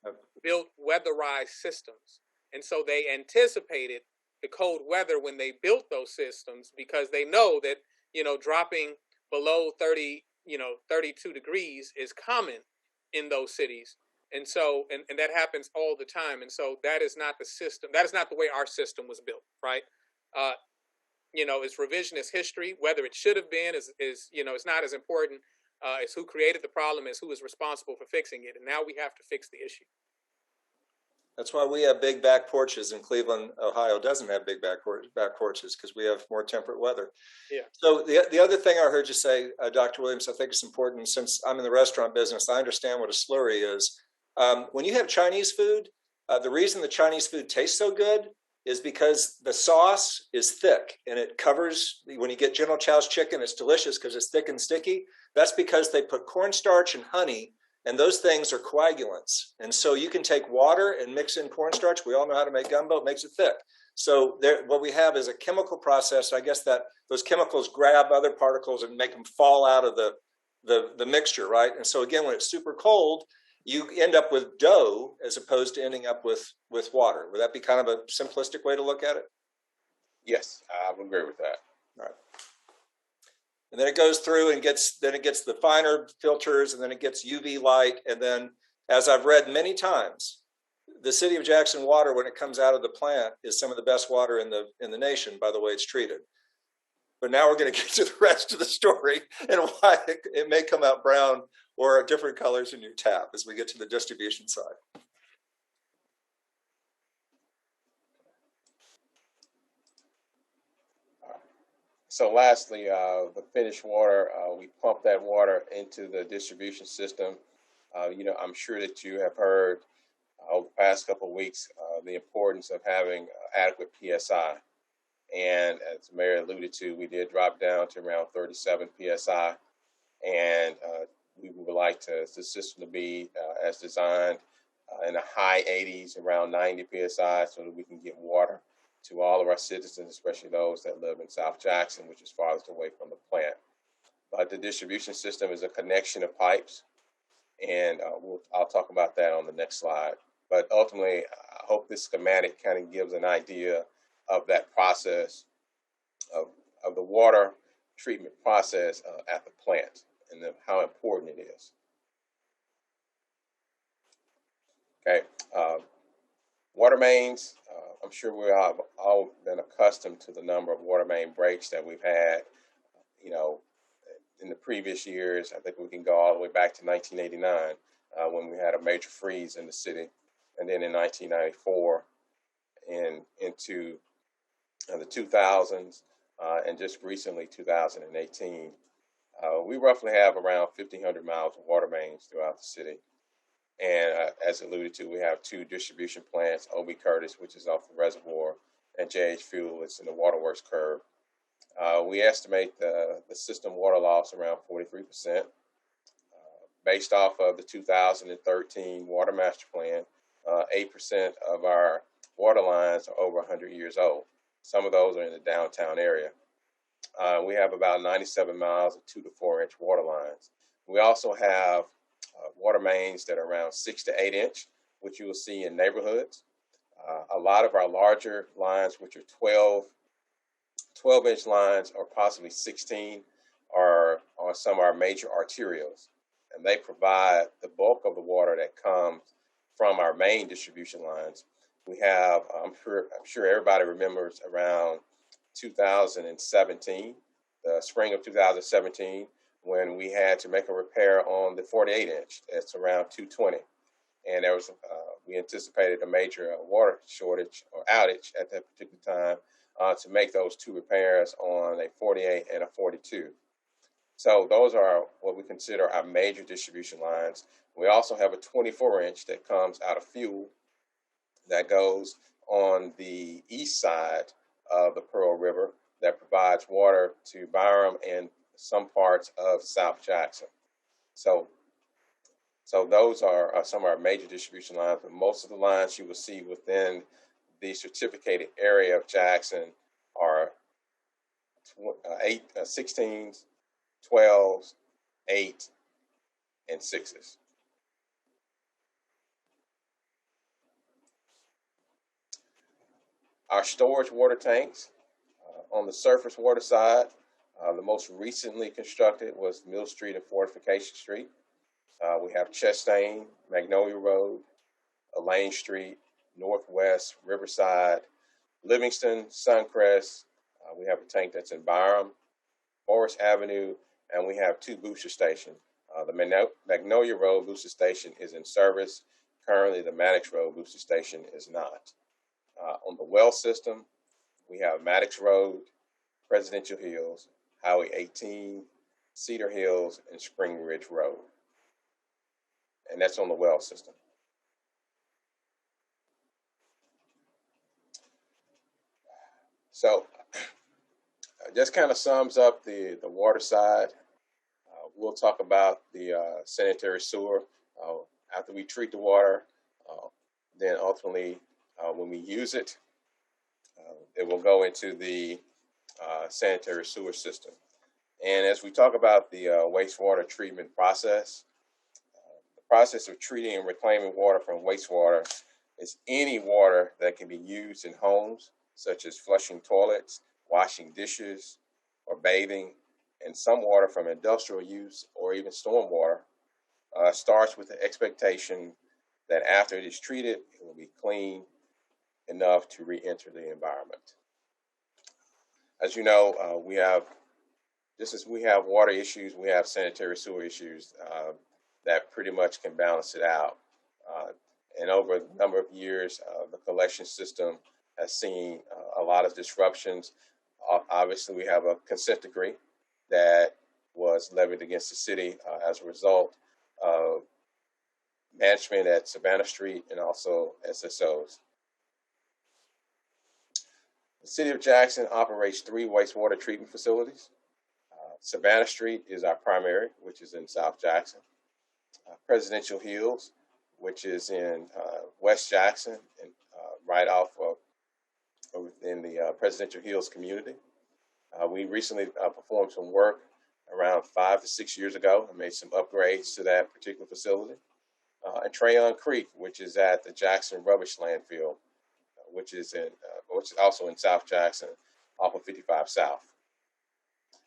built weatherized systems. And so they anticipated the cold weather when they built those systems, because they know that, dropping below 32 degrees is common in those cities. And so, and that happens all the time. And so that is not the system. That is not the way our system was built, right? It's revisionist history. Whether it should have been is it's not as important as who created the problem as who is responsible for fixing it. And now we have to fix the issue. That's why we have big back porches, and Cleveland, Ohio doesn't have big back porches, because we have more temperate weather. Yeah. So the other thing I heard you say, Dr. Williams, I think it's important, since I'm in the restaurant business, I understand what a slurry is. When you have Chinese food, the reason the Chinese food tastes so good is because the sauce is thick and it covers. When you get General Chow's chicken, it's delicious because it's thick and sticky. That's because they put cornstarch and honey, and those things are coagulants. And so you can take water and mix in cornstarch. We all know how to make gumbo. It makes it thick. So what we have is a chemical process. I guess that those chemicals grab other particles and make them fall out of the mixture, right? And so again, when it's super cold, you end up with dough as opposed to ending up with water. Would that be kind of a simplistic way to look at it? Yes, I would agree with that. All right. And then it goes through and gets the finer filters, and then it gets UV light. And then, as I've read many times, the city of Jackson water, when it comes out of the plant, is some of the best water in the nation by the way it's treated. But now we're going to get to the rest of the story and why it may come out brown or different colors in your tap as we get to the distribution side. So lastly, the finished water, we pump that water into the distribution system. I'm sure that you have heard over the past couple of weeks the importance of having adequate PSI. And as the mayor alluded to, we did drop down to around 37 PSI. And we would like the system to be as designed in the high 80s, around 90 PSI, so that we can get water to all of our citizens, especially those that live in South Jackson, which is farthest away from the plant. But the distribution system is a connection of pipes, and I'll talk about that on the next slide. But ultimately, I hope this schematic kind of gives an idea of that process of the water treatment process at the plant and how important it is. Okay, water mains. I'm sure we have all been accustomed to the number of water main breaks that we've had. In the previous years, I think we can go all the way back to 1989 when we had a major freeze in the city, and then in 1994 and into the 2000s, and just recently 2018. We roughly have around 1,500 miles of water mains throughout the city. And as alluded to, we have two distribution plants, O.B. Curtis, which is off the reservoir, and J.H. Fuel, it's in the waterworks curve. We estimate the system water loss around 43%. Based off of the 2013 Water Master Plan, 8% of our water lines are over 100 years old. Some of those are in the downtown area. We have about 97 miles of 2 to 4 inch water lines. We also have water mains that are around 6 to 8 inch, which you will see in neighborhoods. A lot of our larger lines, which are 12-inch lines or possibly 16, are some of our major arterials. And they provide the bulk of the water that comes from our main distribution lines. We have, I'm sure everybody remembers around 2017, the spring of 2017, when we had to make a repair on the 48-inch. That's around 220. And there was, we anticipated a major water shortage or outage at that particular time to make those two repairs on a 48 and a 42. So those are what we consider our major distribution lines. We also have a 24-inch that comes out of Fuel that goes on the east side of the Pearl River that provides water to Byram and some parts of South Jackson. So those are some of our major distribution lines, but most of the lines you will see within the certificated area of Jackson are 16s, 12s, 8, and 6s. Our storage water tanks on the surface water side, the most recently constructed was Mill Street and Fortification Street. We have Chastain, Magnolia Road, Elaine Street, Northwest, Riverside, Livingston, Suncrest. We have a tank that's in Byram, Forest Avenue, and we have two booster stations. The Magnolia Road booster station is in service Currently, the Maddox Road booster station is not. On the well system, we have Maddox Road, Presidential Hills, Highway 18, Cedar Hills, and Spring Ridge Road. And that's on the well system. So just kind of sums up the water side. We'll talk about the sanitary sewer after we treat the water. Then ultimately, when we use it, it will go into the sanitary sewer system. And as we talk about the wastewater treatment process, the process of treating and reclaiming water from wastewater is any water that can be used in homes, such as flushing toilets, washing dishes, or bathing, and some water from industrial use or even stormwater starts with the expectation that after it is treated, it will be clean enough to re-enter the environment. As you know, we have water issues, we have sanitary sewer issues that pretty much can balance it out. And over a number of years, the collection system has seen a lot of disruptions. Obviously, we have a consent decree that was levied against the city as a result of management at Savannah Street and also SSOs. The city of Jackson operates 3 wastewater treatment facilities. Savannah Street is our primary, which is in South Jackson. Presidential Hills, which is in West Jackson and right off of in the Presidential Hills community. We recently performed some work around 5 to 6 years ago and made some upgrades to that particular facility. And Trayon Creek, which is at the Jackson Rubbish Landfill, which is also in South Jackson, off of 55 South.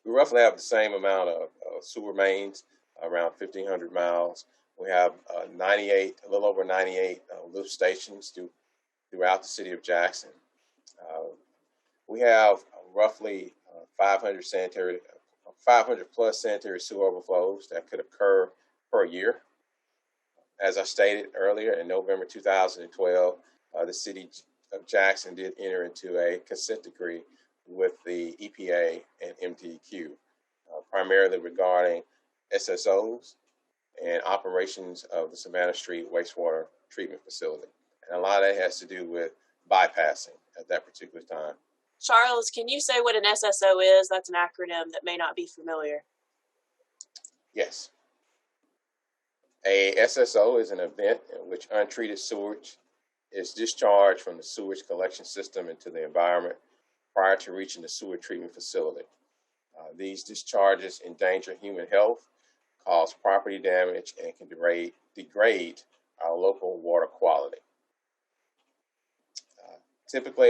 We roughly have the same amount of sewer mains, around 1,500 miles. We have a little over 98 lift stations throughout the city of Jackson. We have roughly 500 plus sanitary sewer overflows that could occur per year. As I stated earlier, in November 2012, the city of Jackson did enter into a consent decree with the EPA and MTEQ, primarily regarding SSOs and operations of the Savannah Street wastewater treatment facility. And a lot of that has to do with bypassing at that particular time. Charles, can you say what an SSO is? That's an acronym that may not be familiar. Yes. A SSO is an event in which untreated sewage is discharged from the sewage collection system into the environment prior to reaching the sewer treatment facility. These discharges endanger human health, cause property damage, and can degrade our local water quality. Typically,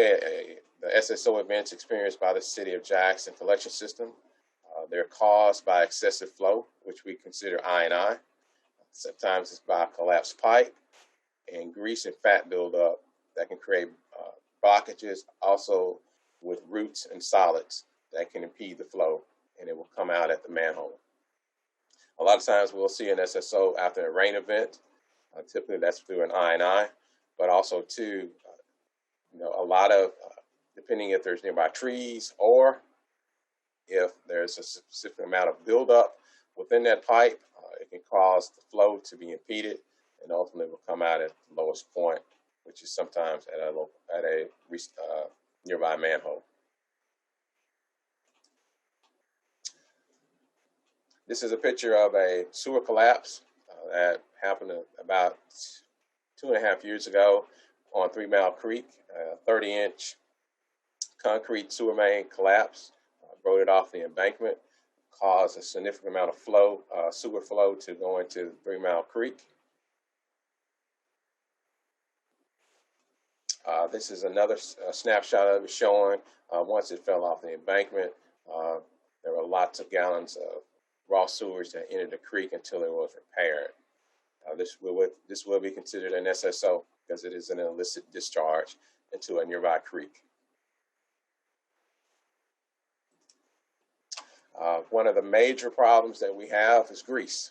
the SSO events experienced by the city of Jackson collection system, they're caused by excessive flow, which we consider I&I. Sometimes it's by collapsed pipe and grease and fat buildup that can create blockages, also with roots and solids that can impede the flow, and it will come out at the manhole. A lot of times we'll see an SSO after a rain event. Typically that's through an I&I, but also too, a lot of, depending if there's nearby trees or if there's a specific amount of buildup within that pipe, it can cause the flow to be impeded and ultimately will come out at the lowest point, which is sometimes at a nearby manhole. This is a picture of a sewer collapse that happened about 2.5 years ago on 3 Mile Creek. A 30-inch concrete sewer main collapse, rode it off the embankment, caused a significant amount of sewer flow to go into 3 Mile Creek. This is another snapshot of it showing once it fell off the embankment, there were lots of gallons of raw sewage that entered the creek until it was repaired. This will be considered an SSO because it is an illicit discharge into a nearby creek. One of the major problems that we have is grease.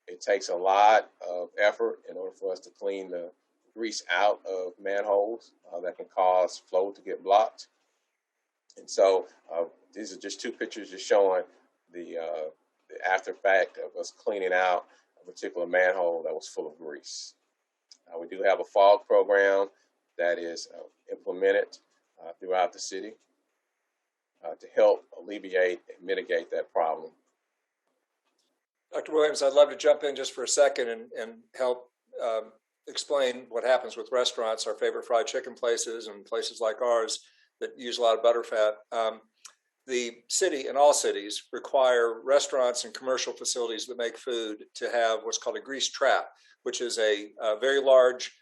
It takes a lot of effort in order for us to clean the grease out of manholes that can cause flow to get blocked. And so these are just two pictures just showing the after fact of us cleaning out a particular manhole that was full of grease. We do have a fog program that is implemented throughout the city to help alleviate and mitigate that problem. Dr. Williams, I'd love to jump in just for a second and help explain what happens with restaurants, our favorite fried chicken places and places like ours that use a lot of butterfat. The city and all cities require restaurants and commercial facilities that make food to have what's called a grease trap, which is a very large,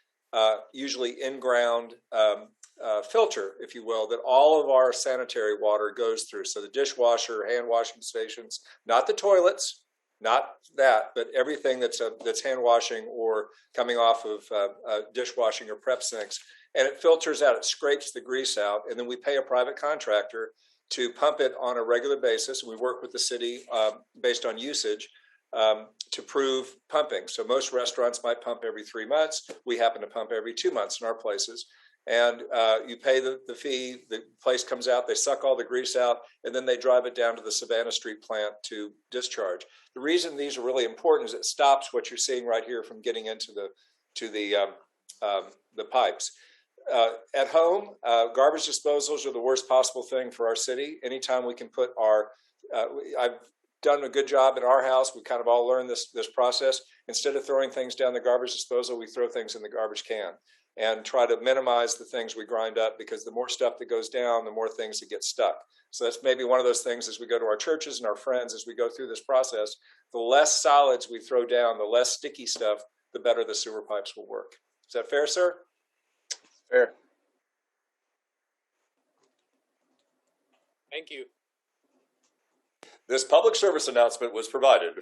usually in-ground filter, if you will, that all of our sanitary water goes through. So the dishwasher, hand washing stations, not the toilets, not that, but everything that's hand washing or coming off of dishwashing or prep sinks. And it filters out, it scrapes the grease out, and then we pay a private contractor to pump it on a regular basis. We work with the city based on usage to prove pumping. So most restaurants might pump every 3 months. We happen to pump every 2 months in our places. And you pay the fee, the place comes out, they suck all the grease out, and then they drive it down to the Savannah Street plant to discharge. The reason these are really important is it stops what you're seeing right here from getting into the pipes. At home, garbage disposals are the worst possible thing for our city. Anytime we can put our, I've done a good job in our house. We kind of all learned this process. Instead of throwing things down the garbage disposal, we throw things in the garbage can and try to minimize the things we grind up, because the more stuff that goes down, the more things that get stuck. So that's maybe one of those things as we go to our churches and our friends, as we go through this process, the less solids we throw down, the less sticky stuff, the better the sewer pipes will work. Is that fair, sir? Fair. Thank you. This public service announcement was provided.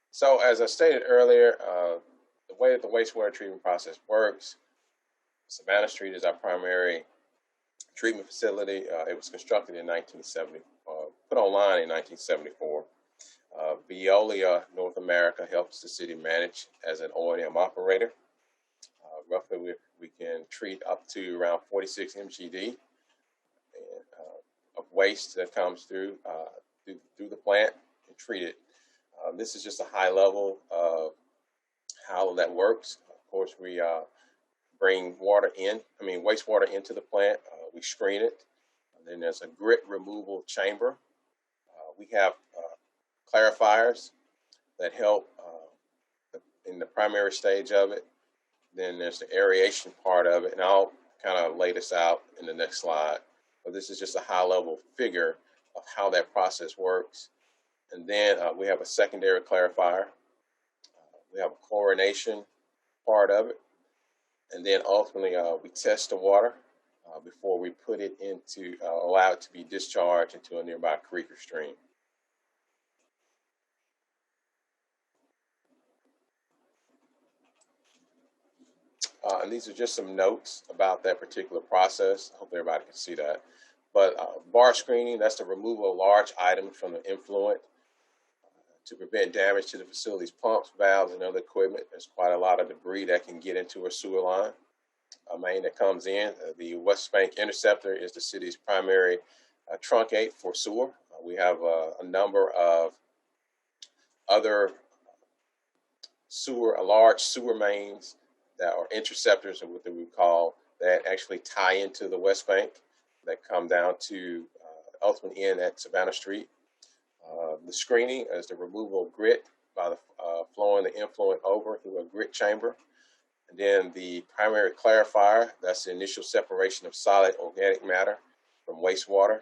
So as I stated earlier, the way that the wastewater treatment process works, Savannah Street is our primary treatment facility. It was constructed in 1970, put online in 1974. Veolia North America helps the city manage as an O&M operator. Roughly, we can treat up to around 46 mgd of waste that comes through the plant and treat it. This is just a high level of how that works. Of course, we bring wastewater into the plant. We screen it. And then there's a grit removal chamber. We have clarifiers that help in the primary stage of it. Then there's the aeration part of it, and I'll kind of lay this out in the next slide. But this is just a high-level figure of how that process works. And then we have a secondary clarifier. We have a chlorination part of it. And then ultimately, we test the water before we put it into, allow it to be discharged into a nearby creek or stream. And these are just some notes about that particular process. I hope everybody can see that. But bar screening, that's the removal of large items from the influent to prevent damage to the facility's pumps, valves, and other equipment. There's quite a lot of debris that can get into a sewer line. A main that comes in. The West Bank Interceptor is the city's primary truncate for sewer. We have a number of other large sewer mains that are interceptors, or what we call, that actually tie into the West Bank, that come down to ultimately end at Savannah Street. The screening is the removal of grit by the flowing the influent over through a grit chamber. And then the primary clarifier, that's the initial separation of solid organic matter from wastewater.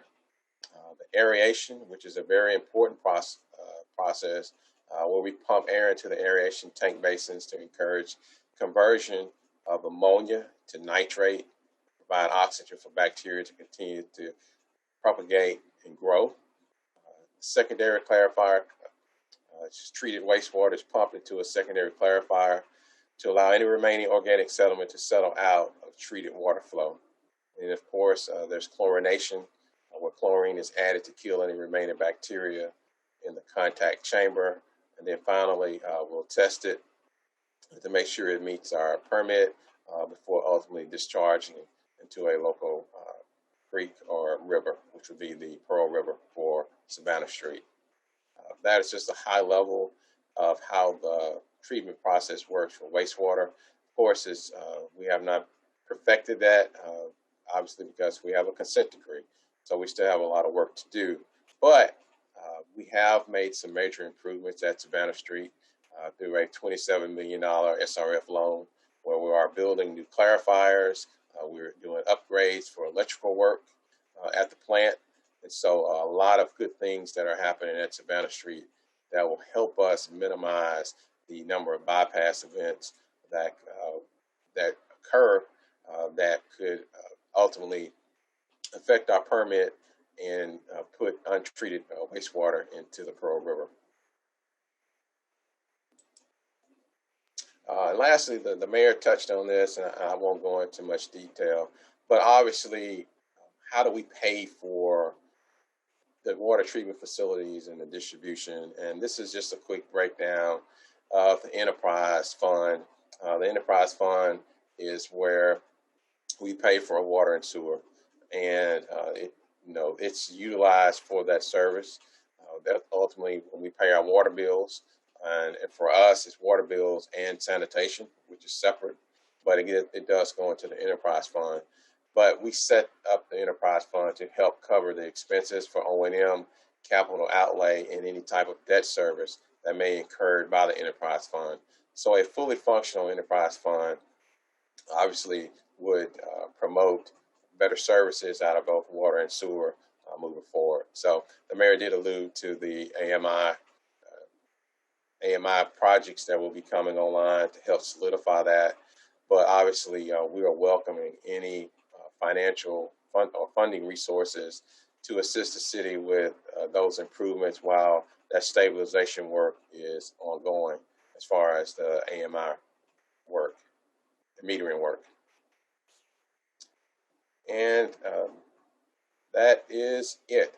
The aeration, which is a very important process where we pump air into the aeration tank basins to encourage conversion of ammonia to nitrate, provide oxygen for bacteria to continue to propagate and grow. Secondary clarifier, treated wastewater is pumped into a secondary clarifier to allow any remaining organic sediment to settle out of treated water flow. And of course, there's chlorination, where chlorine is added to kill any remaining bacteria in the contact chamber, and then finally we'll test it to make sure it meets our permit before ultimately discharging it into a local creek or river, which would be the Pearl River for Savannah Street. That is just a high level of how the treatment process works for wastewater. Of course, we have not perfected that, obviously because we have a consent decree, so we still have a lot of work to do. But we have made some major improvements at Savannah Street through a $27 million SRF loan, where we are building new clarifiers. We're doing upgrades for electrical work at the plant. And so a lot of good things that are happening at Savannah Street that will help us minimize the number of bypass events that occur that could ultimately affect our permit and put untreated wastewater into the Pearl River. And lastly, the mayor touched on this, and I won't go into much detail, but obviously, how do we pay for the water treatment facilities and the distribution? And this is just a quick breakdown of the enterprise fund. The enterprise fund is where we pay for water and sewer, and it's utilized for that service. That ultimately, when we pay our water bills, and for us, it's water bills and sanitation, which is separate, but it does go into the enterprise fund. But we set up the enterprise fund to help cover the expenses for O&M, capital outlay, and any type of debt service that may be incurred by the enterprise fund. So a fully functional enterprise fund obviously would promote better services out of both water and sewer moving forward. So the mayor did allude to the AMI projects that will be coming online to help solidify that. But obviously, we are welcoming any financial funding resources to assist the city with those improvements while that stabilization work is ongoing as far as the AMI work, the metering work. And that is it.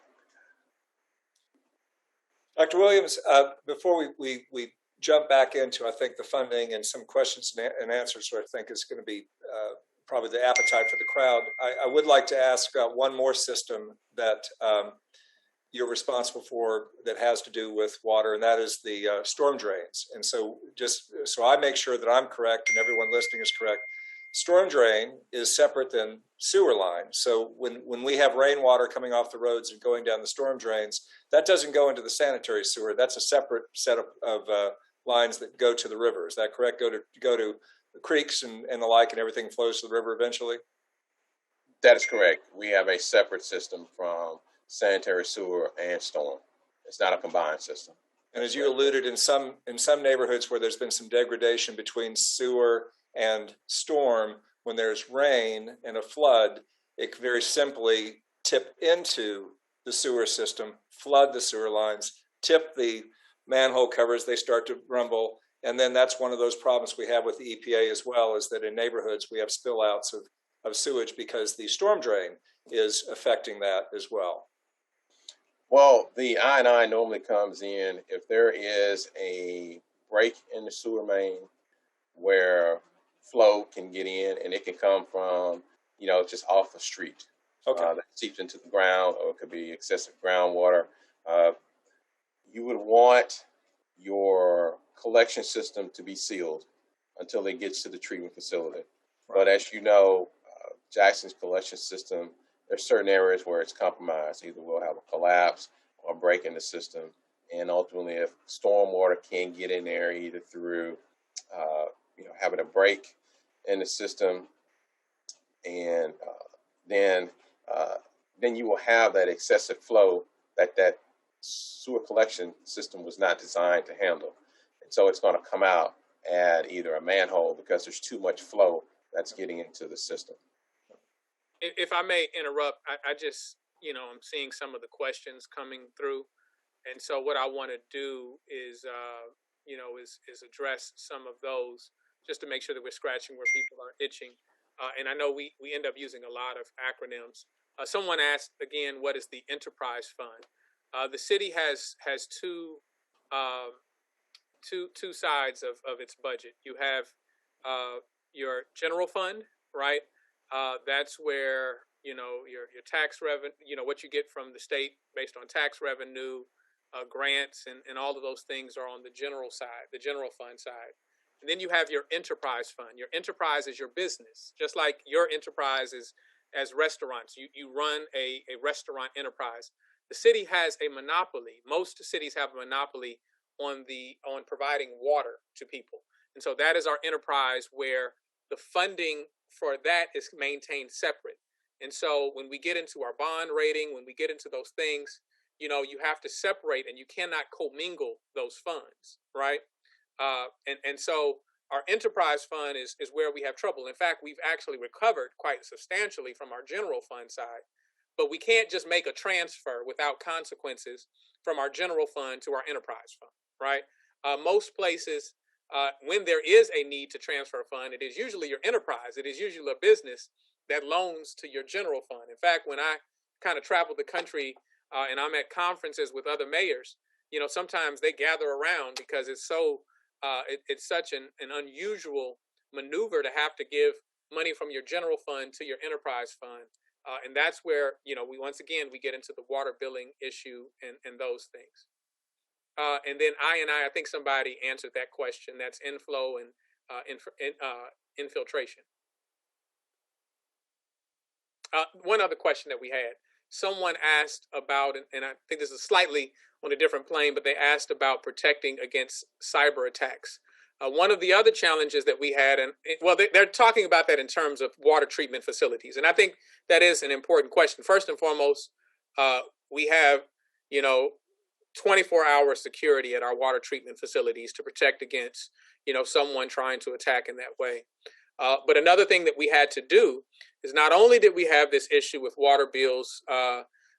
Dr. Williams, before we jump back into, I think, the funding and some questions and answers, which I think is going to be probably the appetite for the crowd, I would like to ask one more system that you're responsible for that has to do with water, and that is the storm drains. And so just so I make sure that I'm correct and everyone listening is correct, storm drain is separate than sewer line. So when we have rainwater coming off the roads and going down the storm drains, that doesn't go into the sanitary sewer. That's a separate set of lines that go to the river. Is that correct? Go to the creeks and the like, and everything flows to the river eventually? That is correct. We have a separate system from sanitary sewer and storm. It's not a combined system. And as you alluded, in some neighborhoods where there's been some degradation between sewer and storm, when there's rain and a flood, it can very simply tip into the sewer system, flood the sewer lines, tip the manhole covers, they start to rumble. And then that's one of those problems we have with the EPA as well, is that in neighborhoods we have spill outs of sewage because the storm drain is affecting that as well. Well, the I&I normally comes in if there is a break in the sewer main where flow can get in, and it can come from, just off the street. Okay. That seeps into the ground, or it could be excessive groundwater. You would want your collection system to be sealed until it gets to the treatment facility. Right. But as you know, Jackson's collection system, there's certain areas where it's compromised. Either we'll have a collapse or a break in the system. And ultimately, if storm water can get in there, either through having a break in the system, and then you will have that excessive flow that sewer collection system was not designed to handle. And so it's going to come out at either a manhole because there's too much flow that's getting into the system. If I may interrupt, I just, I'm seeing some of the questions coming through. And so what I want to do is address some of those just to make sure that we're scratching where people are itching. And I know we end up using a lot of acronyms. Someone asked, again, what is the enterprise fund? The city has two sides of its budget. You have your general fund, right? That's where your tax revenue, what you get from the state based on tax revenue, grants, and all of those things are on the general side, the general fund side. And then you have your enterprise fund. Your enterprise is your business, just like your enterprise is as restaurants. You run a restaurant enterprise. The city has a monopoly. Most cities have a monopoly on providing water to people. And so that is our enterprise, where the funding for that is maintained separate. And so when we get into our bond rating, when we get into those things, you have to separate, and you cannot commingle those funds, right? And so our enterprise fund is where we have trouble. In fact, we've actually recovered quite substantially from our general fund side, but we can't just make a transfer without consequences from our general fund to our enterprise fund, right? Most places, when there is a need to transfer a fund, it is usually your enterprise. It is usually a business that loans to your general fund. In fact, when I kind of travel the country and I'm at conferences with other mayors, sometimes they gather around because it's so it's such an unusual maneuver to have to give money from your general fund to your enterprise fund. And that's where, we get into the water billing issue and those things. And then I think somebody answered that question. That's inflow and infiltration. One other question that we had, someone asked about, and I think this is slightly on a different plane, but they asked about protecting against cyber attacks. One of the other challenges that we had, they're talking about that in terms of water treatment facilities. And I think that is an important question. First and foremost, we have, 24-hour security at our water treatment facilities to protect against, someone trying to attack in that way. But another thing that we had to do is not only did we have this issue with water bills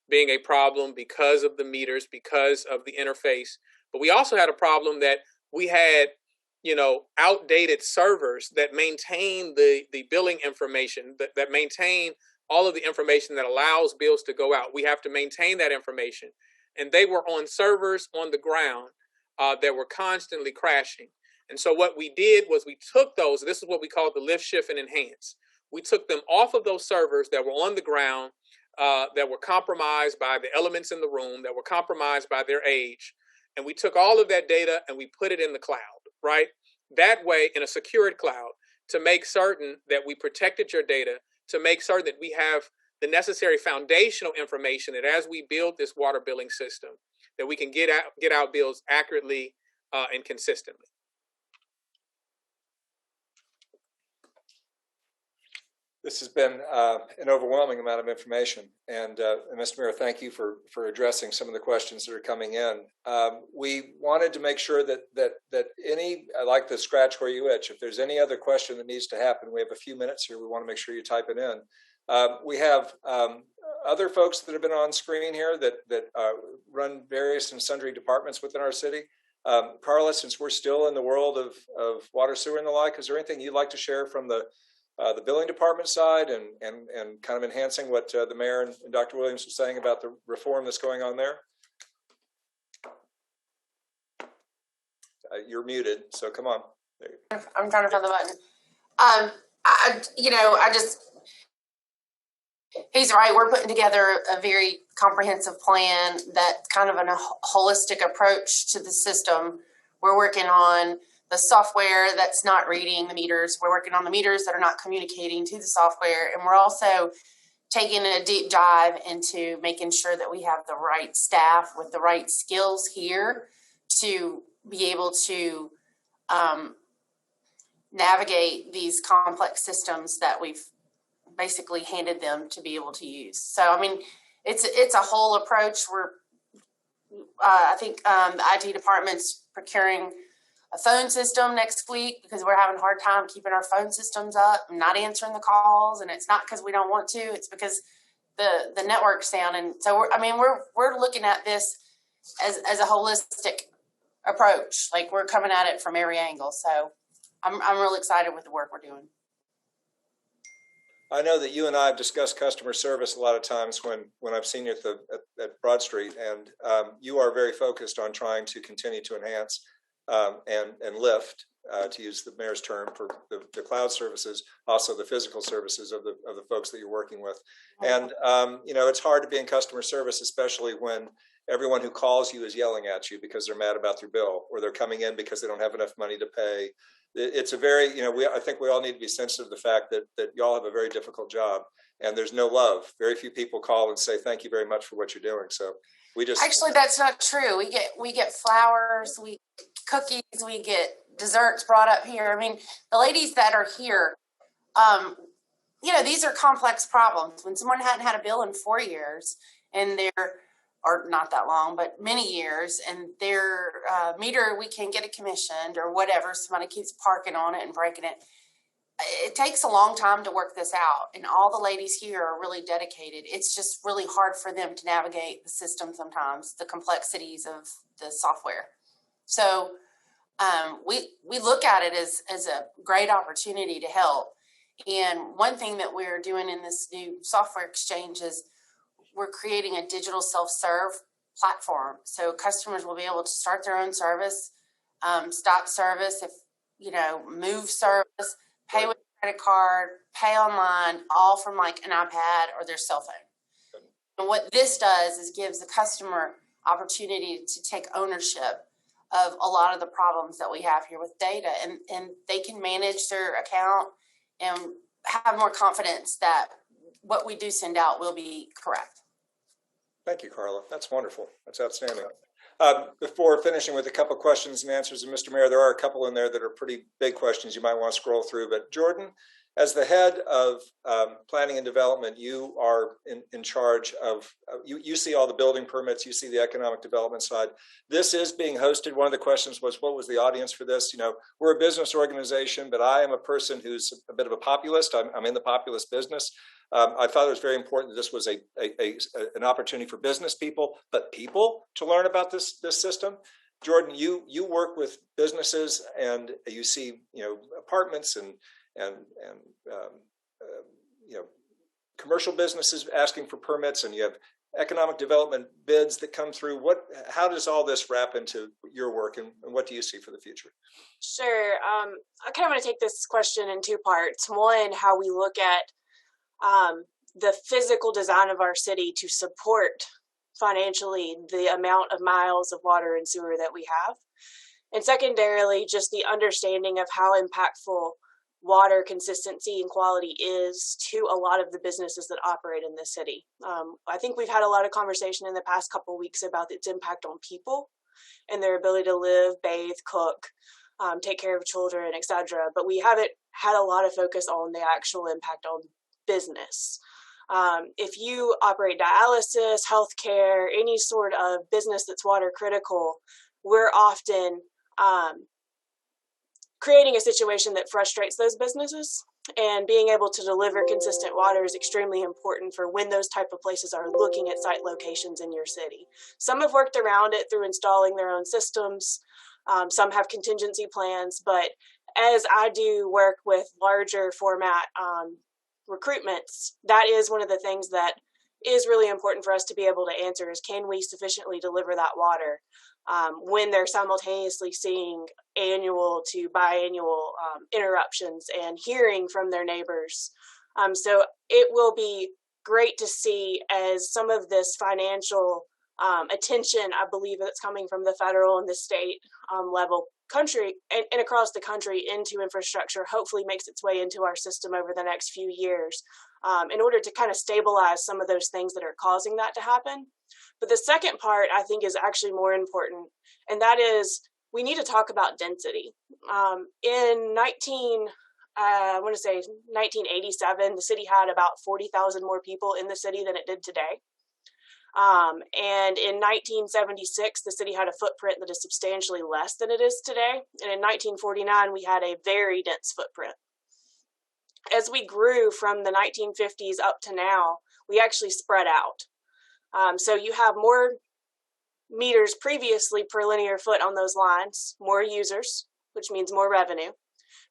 being a problem because of the meters, because of the interface, but we also had a problem that we had, outdated servers that maintain the billing information, that maintain all of the information that allows bills to go out. We have to maintain that information. And they were on servers on the ground that were constantly crashing. And so what we did was we took those, this is what we call the lift, shift, and enhance. We took them off of those servers that were on the ground, that were compromised by the elements in the room, that were compromised by their age. And we took all of that data and we put it in the cloud, right? That way, in a secured cloud, to make certain that we protected your data, to make certain that we have the necessary foundational information that as we build this water billing system, that we can get out bills accurately and consistently. This has been an overwhelming amount of information, and Mr. Mayor, thank you for addressing some of the questions that are coming in. We wanted to make sure that any, like the scratch where you itch, if there's any other question that needs to happen, we have a few minutes here. We want to make sure you type it in. We have other folks that have been on screen here that run various and sundry departments within our city. Carla, since we're still in the world of water, sewer, and the like, is there anything you'd like to share from the billing department side and kind of enhancing what the mayor and Dr. Williams was saying about the reform that's going on there? You're muted, so come on. I'm trying to find the button. He's right. We're putting together a very comprehensive plan that's kind of a holistic approach to the system. We're working on the software that's not reading the meters. We're working on the meters that are not communicating to the software. And we're also taking a deep dive into making sure that we have the right staff with the right skills here to be able to navigate these complex systems that we've basically handed them to be able to use. So, I mean, it's a whole approach. I think the IT department's procuring a phone system next week because we're having a hard time keeping our phone systems up and not answering the calls. And it's not because we don't want to, it's because the network's down. And so we're looking at this as a holistic approach. Like, we're coming at it from every angle. So I'm really excited with the work we're doing. I know that you and I have discussed customer service a lot of times when I've seen you at Broad Street, and you are very focused on trying to continue to enhance and lift, to use the mayor's term, for the cloud services, also the physical services of the folks that you're working with. And you know, it's hard to be in customer service, especially when everyone who calls you is yelling at you because they're mad about their bill, or they're coming in because they don't have enough money to pay. It's a very, you know, I think we all need to be sensitive to the fact that y'all have a very difficult job, and there's no love. Very few people call and say thank you very much for what you're doing. So we just actually, that's not true. We get flowers, we get cookies, we get desserts brought up here. I mean, the ladies that are here, you know, these are complex problems. When someone hadn't had a bill in 4 years, and they're, or not that long, but many years, and their meter, we can't get it commissioned or whatever, somebody keeps parking on it and breaking it. It takes a long time to work this out, and all the ladies here are really dedicated. It's just really hard for them to navigate the system sometimes, the complexities of the software. So we look at it as a great opportunity to help. And one thing that we're doing in this new software exchange is we're creating a digital self-serve platform. So customers will be able to start their own service, stop service, if, you know, move service, pay with a credit card, pay online, all from like an iPad or their cell phone. And what this does is gives the customer opportunity to take ownership of a lot of the problems that we have here with data, and they can manage their account and have more confidence that what we do send out will be correct. Thank you, Carla. That's wonderful. That's outstanding. Before finishing with a couple of questions and answers, and Mr. Mayor, there are a couple in there that are pretty big questions you might want to scroll through. But Jordan, as the head of planning and development, you are in charge of, you see all the building permits, you see the economic development side. This is being hosted. One of the questions was, what was the audience for this? You know, we're a business organization, but I am a person who's a bit of a populist. I'm in the populist business. I thought it was very important that this was an opportunity for business people, but people to learn about this system. Jordan, you work with businesses, and you see, you know, apartments and you know, commercial businesses asking for permits, and you have economic development bids that come through. How does all this wrap into your work, and what do you see for the future? Sure. I kind of want to take this question in two parts. One, how we look at the physical design of our city to support financially the amount of miles of water and sewer that we have. And secondarily, just the understanding of how impactful water consistency and quality is to a lot of the businesses that operate in this city. I think we've had a lot of conversation in the past couple of weeks about its impact on people and their ability to live, bathe, cook, take care of children, etc. But we haven't had a lot of focus on the actual impact on business. If you operate dialysis, healthcare, any sort of business that's water critical, we're often creating a situation that frustrates those businesses, and being able to deliver consistent water is extremely important for when those type of places are looking at site locations in your city. Some have worked around it through installing their own systems. Some have contingency plans, but as I do work with larger format recruitments, that is one of the things that is really important for us to be able to answer is, can we sufficiently deliver that water when they're simultaneously seeing annual to biannual interruptions and hearing from their neighbors. So it will be great to see as some of this financial attention, I believe that's coming from the federal and the state level country and across the country into infrastructure, hopefully makes its way into our system over the next few years in order to kind of stabilize some of those things that are causing that to happen. But the second part I think is actually more important, and that is we need to talk about density. In 1987, the city had about 40,000 more people in the city than it did today. And in 1976, the city had a footprint that is substantially less than it is today. And in 1949, we had a very dense footprint. As we grew from the 1950s up to now, we actually spread out. So you have more meters previously per linear foot on those lines, more users, which means more revenue.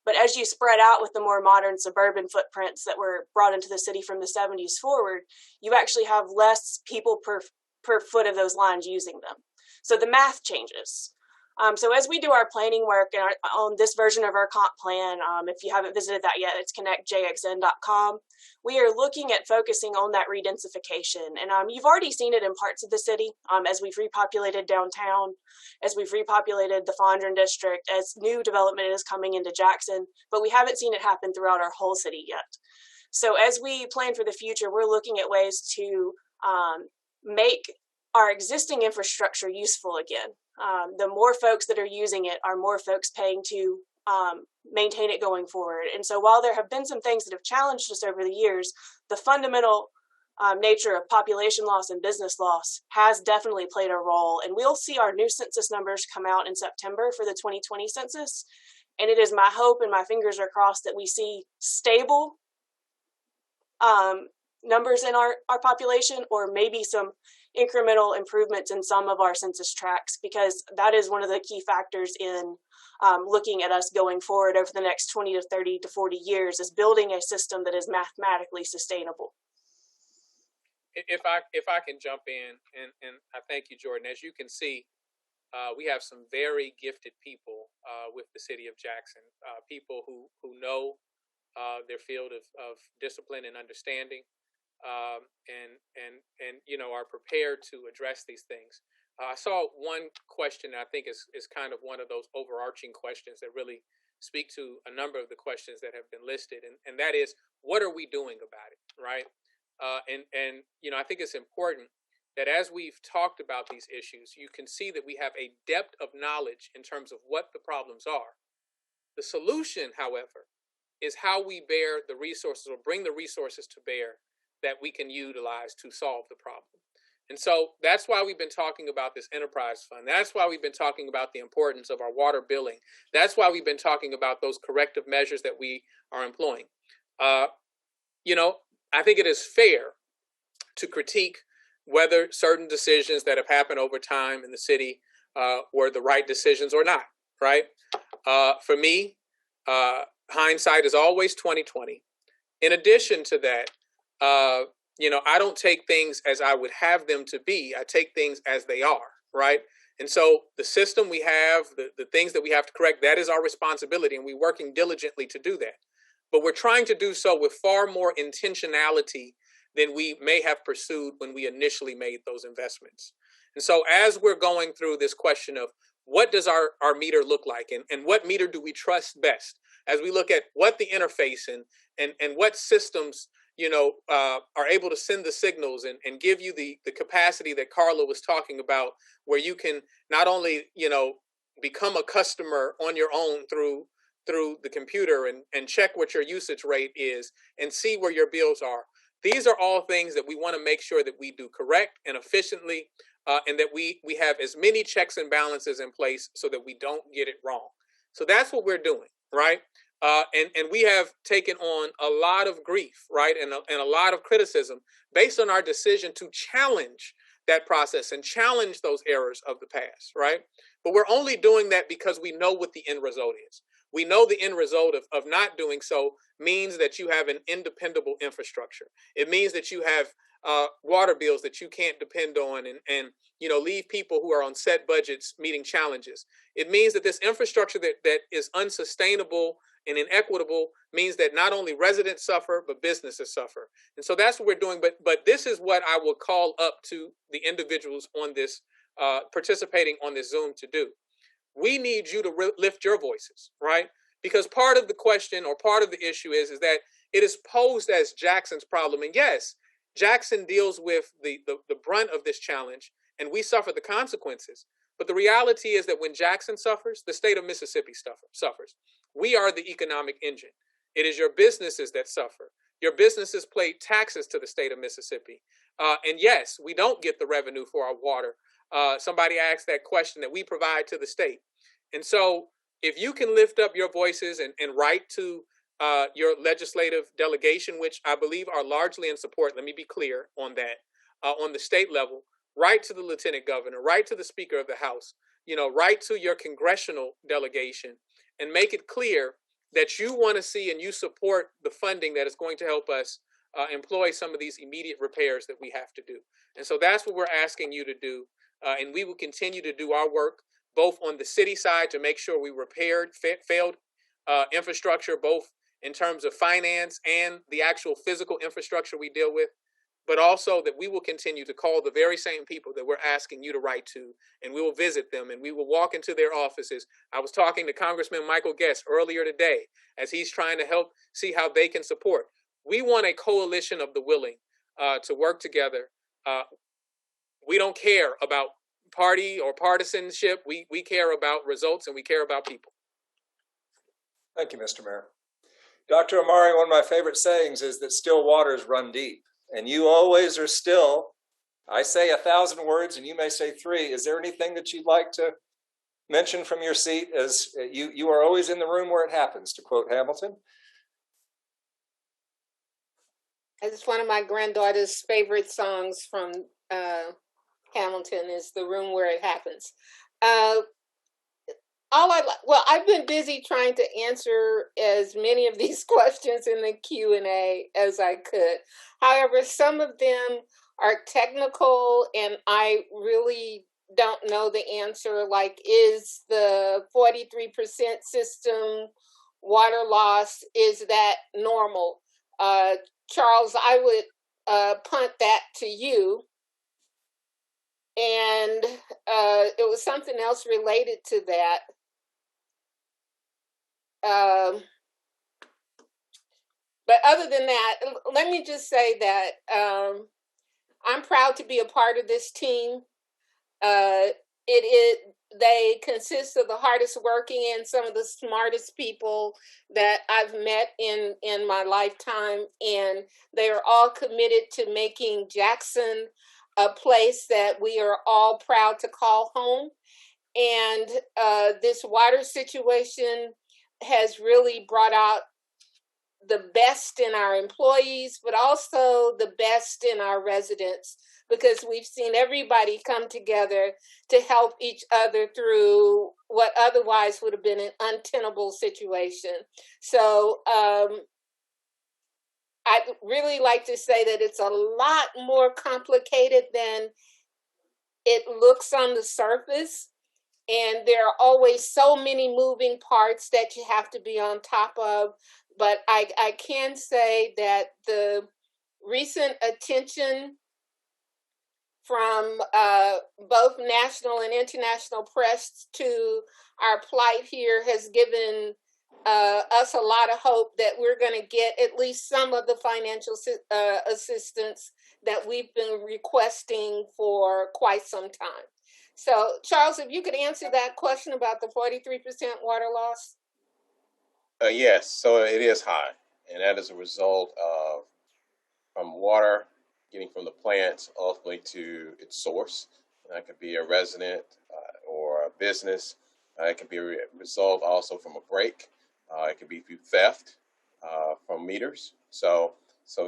But as you spread out with the more modern suburban footprints that were brought into the city from the 70s forward, you actually have less people per foot of those lines using them. So the math changes. So as we do our planning work and on this version of our comp plan, if you haven't visited that yet, it's connectjxn.com. We are looking at focusing on that redensification. And you've already seen it in parts of the city as we've repopulated downtown, as we've repopulated the Fondren district, as new development is coming into Jackson, but we haven't seen it happen throughout our whole city yet. So as we plan for the future, we're looking at ways to make our existing infrastructure useful again. The more folks that are using it are more folks paying to maintain it going forward. And so while there have been some things that have challenged us over the years, the fundamental nature of population loss and business loss has definitely played a role. And we'll see our new census numbers come out in September for the 2020 census. And it is my hope and my fingers are crossed that we see stable numbers in our population, or maybe some incremental improvements in some of our census tracts, because that is one of the key factors in looking at us going forward over the next 20 to 30 to 40 years, is building a system that is mathematically sustainable. If I can jump in, and I thank you, Jordan. As you can see, we have some very gifted people with the city of Jackson, people who know their field of discipline and understanding, and are prepared to address these things. I saw one question that I think is kind of one of those overarching questions that really speak to a number of the questions that have been listed, and that is, what are we doing about it, right? I think it's important that as we've talked about these issues, you can see that we have a depth of knowledge in terms of what the problems are. The solution, however, is how we bear the resources, or bring the resources to bear that we can utilize to solve the problem. And so that's why we've been talking about this enterprise fund. That's why we've been talking about the importance of our water billing. That's why we've been talking about those corrective measures that we are employing. I think it is fair to critique whether certain decisions that have happened over time in the city were the right decisions or not, right? For me, hindsight is always 20/20. In addition to that, I don't take things as I would have them to be. I take things as they are, right? And so the system we have, the things that we have to correct, that is our responsibility, and we're working diligently to do that. But we're trying to do so with far more intentionality than we may have pursued when we initially made those investments. And so as we're going through this question of what does our meter look like, and what meter do we trust best, as we look at what the interface and what systems are able to send the signals and give you the capacity that Carla was talking about, where you can not only become a customer on your own through the computer and check what your usage rate is and see where your bills are. These are all things that we want to make sure that we do correct and efficiently, and that we have as many checks and balances in place so that we don't get it wrong. So that's what we're doing, right? And we have taken on a lot of grief, right, and a lot of criticism based on our decision to challenge that process and challenge those errors of the past, right? But we're only doing that because we know what the end result is. We know the end result of not doing so means that you have an independable infrastructure. It means that you have water bills that you can't depend on and leave people who are on set budgets meeting challenges. It means that this infrastructure that is unsustainable and inequitable means that not only residents suffer, but businesses suffer. And so that's what we're doing. But this is what I will call up to the individuals on this, participating on this Zoom to do. We need you to lift your voices, right? Because part of the question or part of the issue is that it is posed as Jackson's problem. And yes, Jackson deals with the brunt of this challenge, and we suffer the consequences. But the reality is that when Jackson suffers, the state of Mississippi suffers. We are the economic engine. It is your businesses that suffer. Your businesses pay taxes to the state of Mississippi. And yes, we don't get the revenue for our water. Somebody asked that question that we provide to the state. And so if you can lift up your voices and write to your legislative delegation, which I believe are largely in support, let me be clear on that, on the state level, write to the lieutenant governor, write to the speaker of the House, write to your congressional delegation and make it clear that you want to see and you support the funding that is going to help us employ some of these immediate repairs that we have to do. And so that's what we're asking you to do. And we will continue to do our work, both on the city side to make sure we repaired failed infrastructure, both in terms of finance and the actual physical infrastructure we deal with, but also that we will continue to call the very same people that we're asking you to write to, and we will visit them and we will walk into their offices. I was talking to Congressman Michael Guest earlier today as he's trying to help see how they can support. We want a coalition of the willing to work together. We don't care about party or partisanship. We care about results and we care about people. Thank you, Mr. Mayor. Dr. Amari, one of my favorite sayings is that still waters run deep. And you always are still. I say 1,000 words and you may say 3. Is there anything that you'd like to mention from your seat? As you are always in the room where it happens, to quote Hamilton. It's one of my granddaughter's favorite songs from Hamilton is "The Room Where It Happens." I've been busy trying to answer as many of these questions in the Q&A as I could. However, some of them are technical and I really don't know the answer, like is the 43% system water loss, is that normal? Charles, I would punt that to you. And it was something else related to that. But other than that, let me just say that I'm proud to be a part of this team. They consist of the hardest working and some of the smartest people that I've met in my lifetime, and they are all committed to making Jackson a place that we are all proud to call home. And this water situation has really brought out the best in our employees, but also the best in our residents, because we've seen everybody come together to help each other through what otherwise would have been an untenable situation. So I'd really like to say that it's a lot more complicated than it looks on the surface. And there are always so many moving parts that you have to be on top of. But I can say that the recent attention from both national and international press to our plight here has given us a lot of hope that we're going to get at least some of the financial assistance that we've been requesting for quite some time. So, Charles, if you could answer that question about the 43% water loss. Yes, so it is high, and that is a result of from water getting from the plants ultimately to its source. That could be a resident or a business. It could be a result also from a break. It could be through theft from meters. So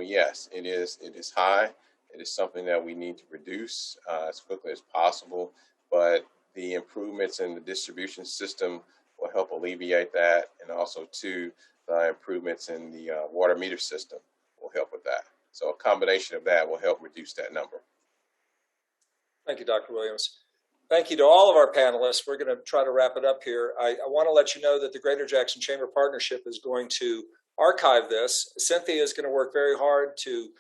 yes, it is high. It is something that we need to reduce as quickly as possible. But the improvements in the distribution system will help alleviate that, and also too, the improvements in the water meter system will help with that. So a combination of that will help reduce that number. Thank you, Dr. Williams. Thank you to all of our panelists. We're going to try to wrap it up here. I want to let you know that the Greater Jackson Chamber Partnership is going to archive this. Cynthia is going to work very hard to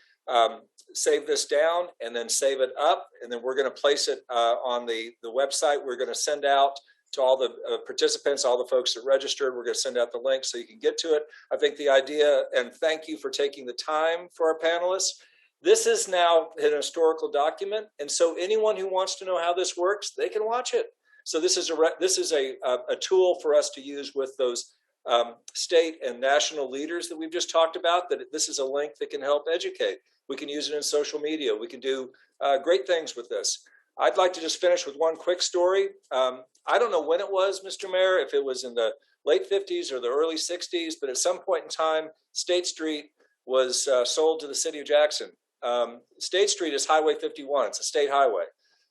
save this down and then save it up, and then we're going to place it on the website. We're going to send out to all the participants, all the folks that registered. We're going to send out the link so you can get to it. I think the idea, and thank you for taking the time for our panelists. This is now an historical document, and so anyone who wants to know how this works, they can watch it. So this is a tool for us to use with those state and national leaders that we've just talked about, that this is a link that can help educate. We can use it in social media. We can do great things with this. I'd like to just finish with one quick story. I don't know when it was, Mr. Mayor, if it was in the late 50s or the early 60s, but at some point in time, State Street was sold to the city of Jackson. State Street is Highway 51. It's a state highway.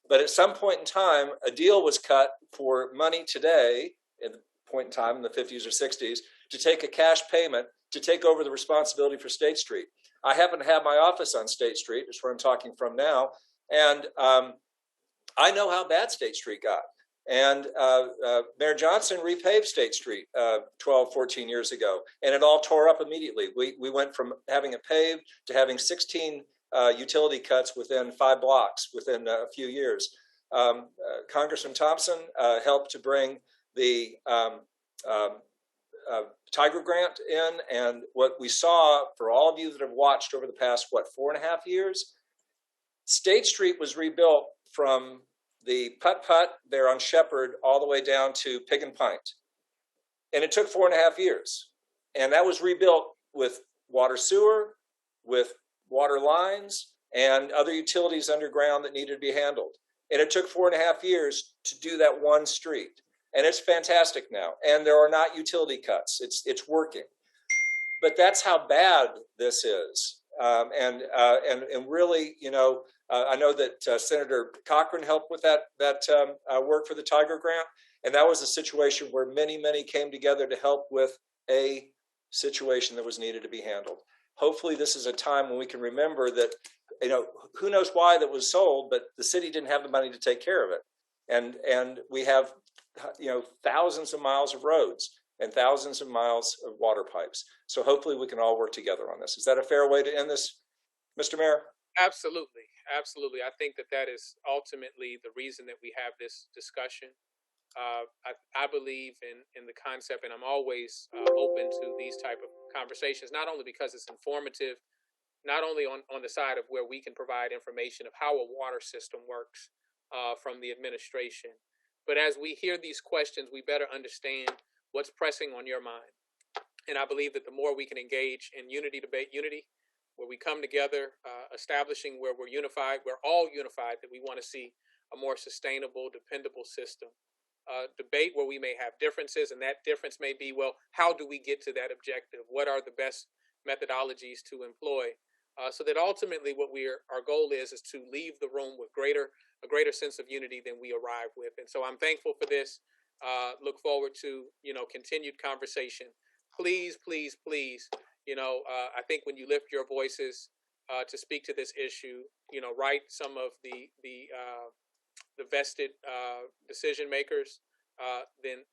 But at some point in time, a deal was cut for money today, at the point in time in the 50s or 60s, to take a cash payment to take over the responsibility for State Street. I happen to have my office on State Street, that's where I'm talking from now, and I know how bad State Street got. And Mayor Johnson repaved State Street 12, 14 years ago, and it all tore up immediately. We went from having it paved to having 16 utility cuts within 5 blocks within a few years. Congressman Thompson helped to bring the Tiger Grant in, and what we saw for all of you that have watched over the past, 4.5 years, State Street was rebuilt from the putt-putt there on Shepherd all the way down to Pig and Pint. And it took 4.5 years. And that was rebuilt with water sewer, with water lines, and other utilities underground that needed to be handled. And it took 4.5 years to do that one street. And it's fantastic now. And there are not utility cuts. It's working. But that's how bad this is. And really, you know, I know that Senator Cochran helped with that work for the Tiger Grant. And that was a situation where many came together to help with a situation that was needed to be handled. Hopefully this is a time when we can remember that, you know, who knows why that was sold, but the city didn't have the money to take care of it. And we have, you know, thousands of miles of roads and thousands of miles of water pipes. So hopefully we can all work together on this. Is that a fair way to end this, Mr. Mayor? Absolutely. Absolutely. I think that is ultimately the reason that we have this discussion. I believe in the concept, and I'm always open to these type of conversations, not only because it's informative, not only on the side of where we can provide information of how a water system works from the administration, but as we hear these questions, we better understand what's pressing on your mind. And I believe that the more we can engage in unity, debate unity, where we come together, establishing where we're unified, we're all unified, that we want to see a more sustainable, dependable system. Debate where we may have differences, and that difference may be, well, how do we get to that objective? What are the best methodologies to employ? So that ultimately what our goal is to leave the room with a greater sense of unity than we arrive with. And so I'm thankful for this. Look forward to, you know, continued conversation. Please, please, please, you know, I think when you lift your voices to speak to this issue, you know, write some of the vested decision makers, then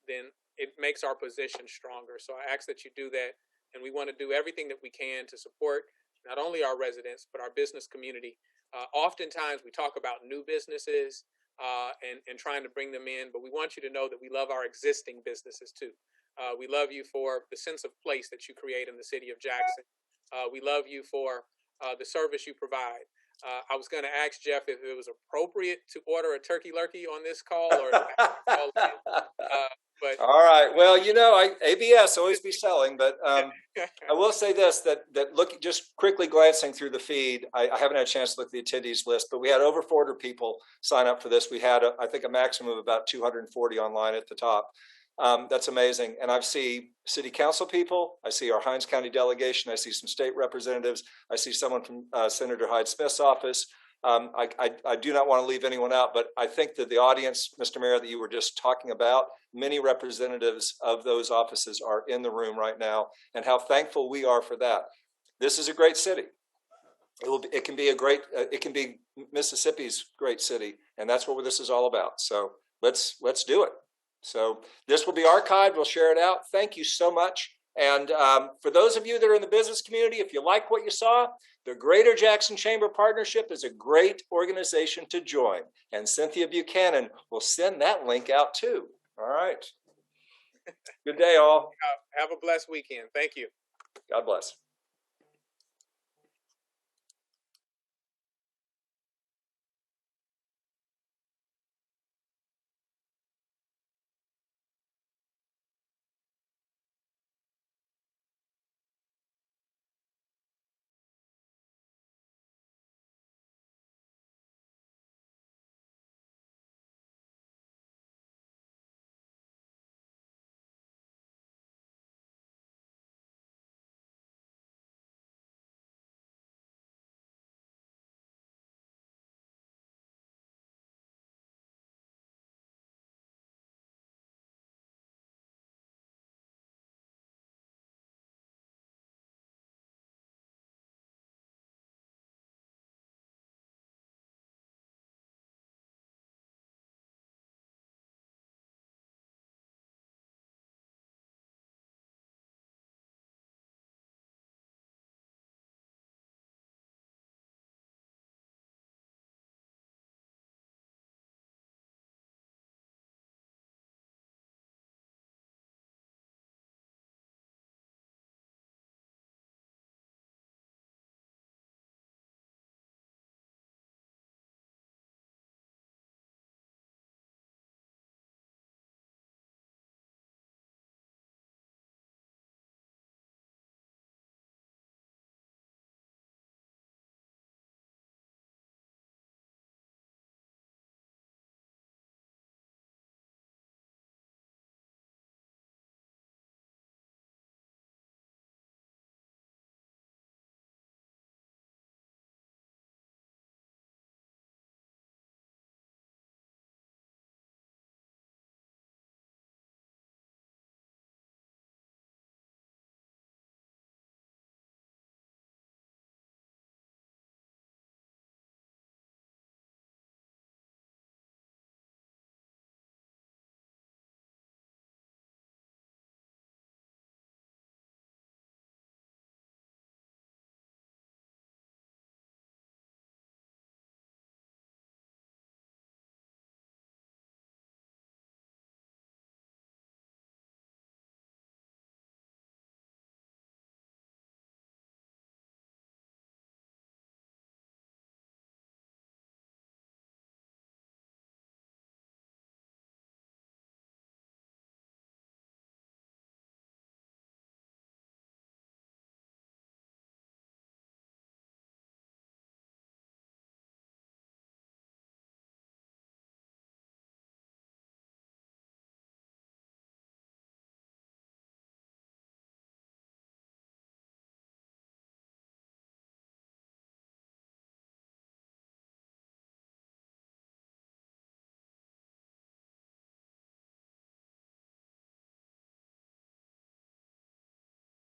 it makes our position stronger. So I ask that you do that, and we want to do everything that we can to support not only our residents but our business community. Oftentimes we talk about new businesses and trying to bring them in, but we want you to know that we love our existing businesses too. We love you for the sense of place that you create in the city of Jackson. We love you for the service you provide. I was going to ask Jeff if it was appropriate to order a turkey lurkey on this call, or but all right. Well, you know, ABS always be selling, but I will say this: that look, just quickly glancing through the feed, I haven't had a chance to look at the attendees list, but we had over 400 people sign up for this. We had, I think, a maximum of about 240 online at the top. That's amazing. And I see city council people. I see our Hinds County delegation. I see some state representatives. I see someone from Senator Hyde-Smith's office. I do not want to leave anyone out, but I think that the audience, Mr. Mayor, that you were just talking about, many representatives of those offices are in the room right now, and how thankful we are for that. This is a great city. It can be Mississippi's great city, and that's what this is all about. So let's do it. So this will be archived. We'll share it out. Thank you so much. And for those of you that are in the business community, if you like what you saw, the Greater Jackson Chamber Partnership is a great organization to join. And Cynthia Buchanan will send that link out too. All right. Good day, all. Have a blessed weekend. Thank you. God bless.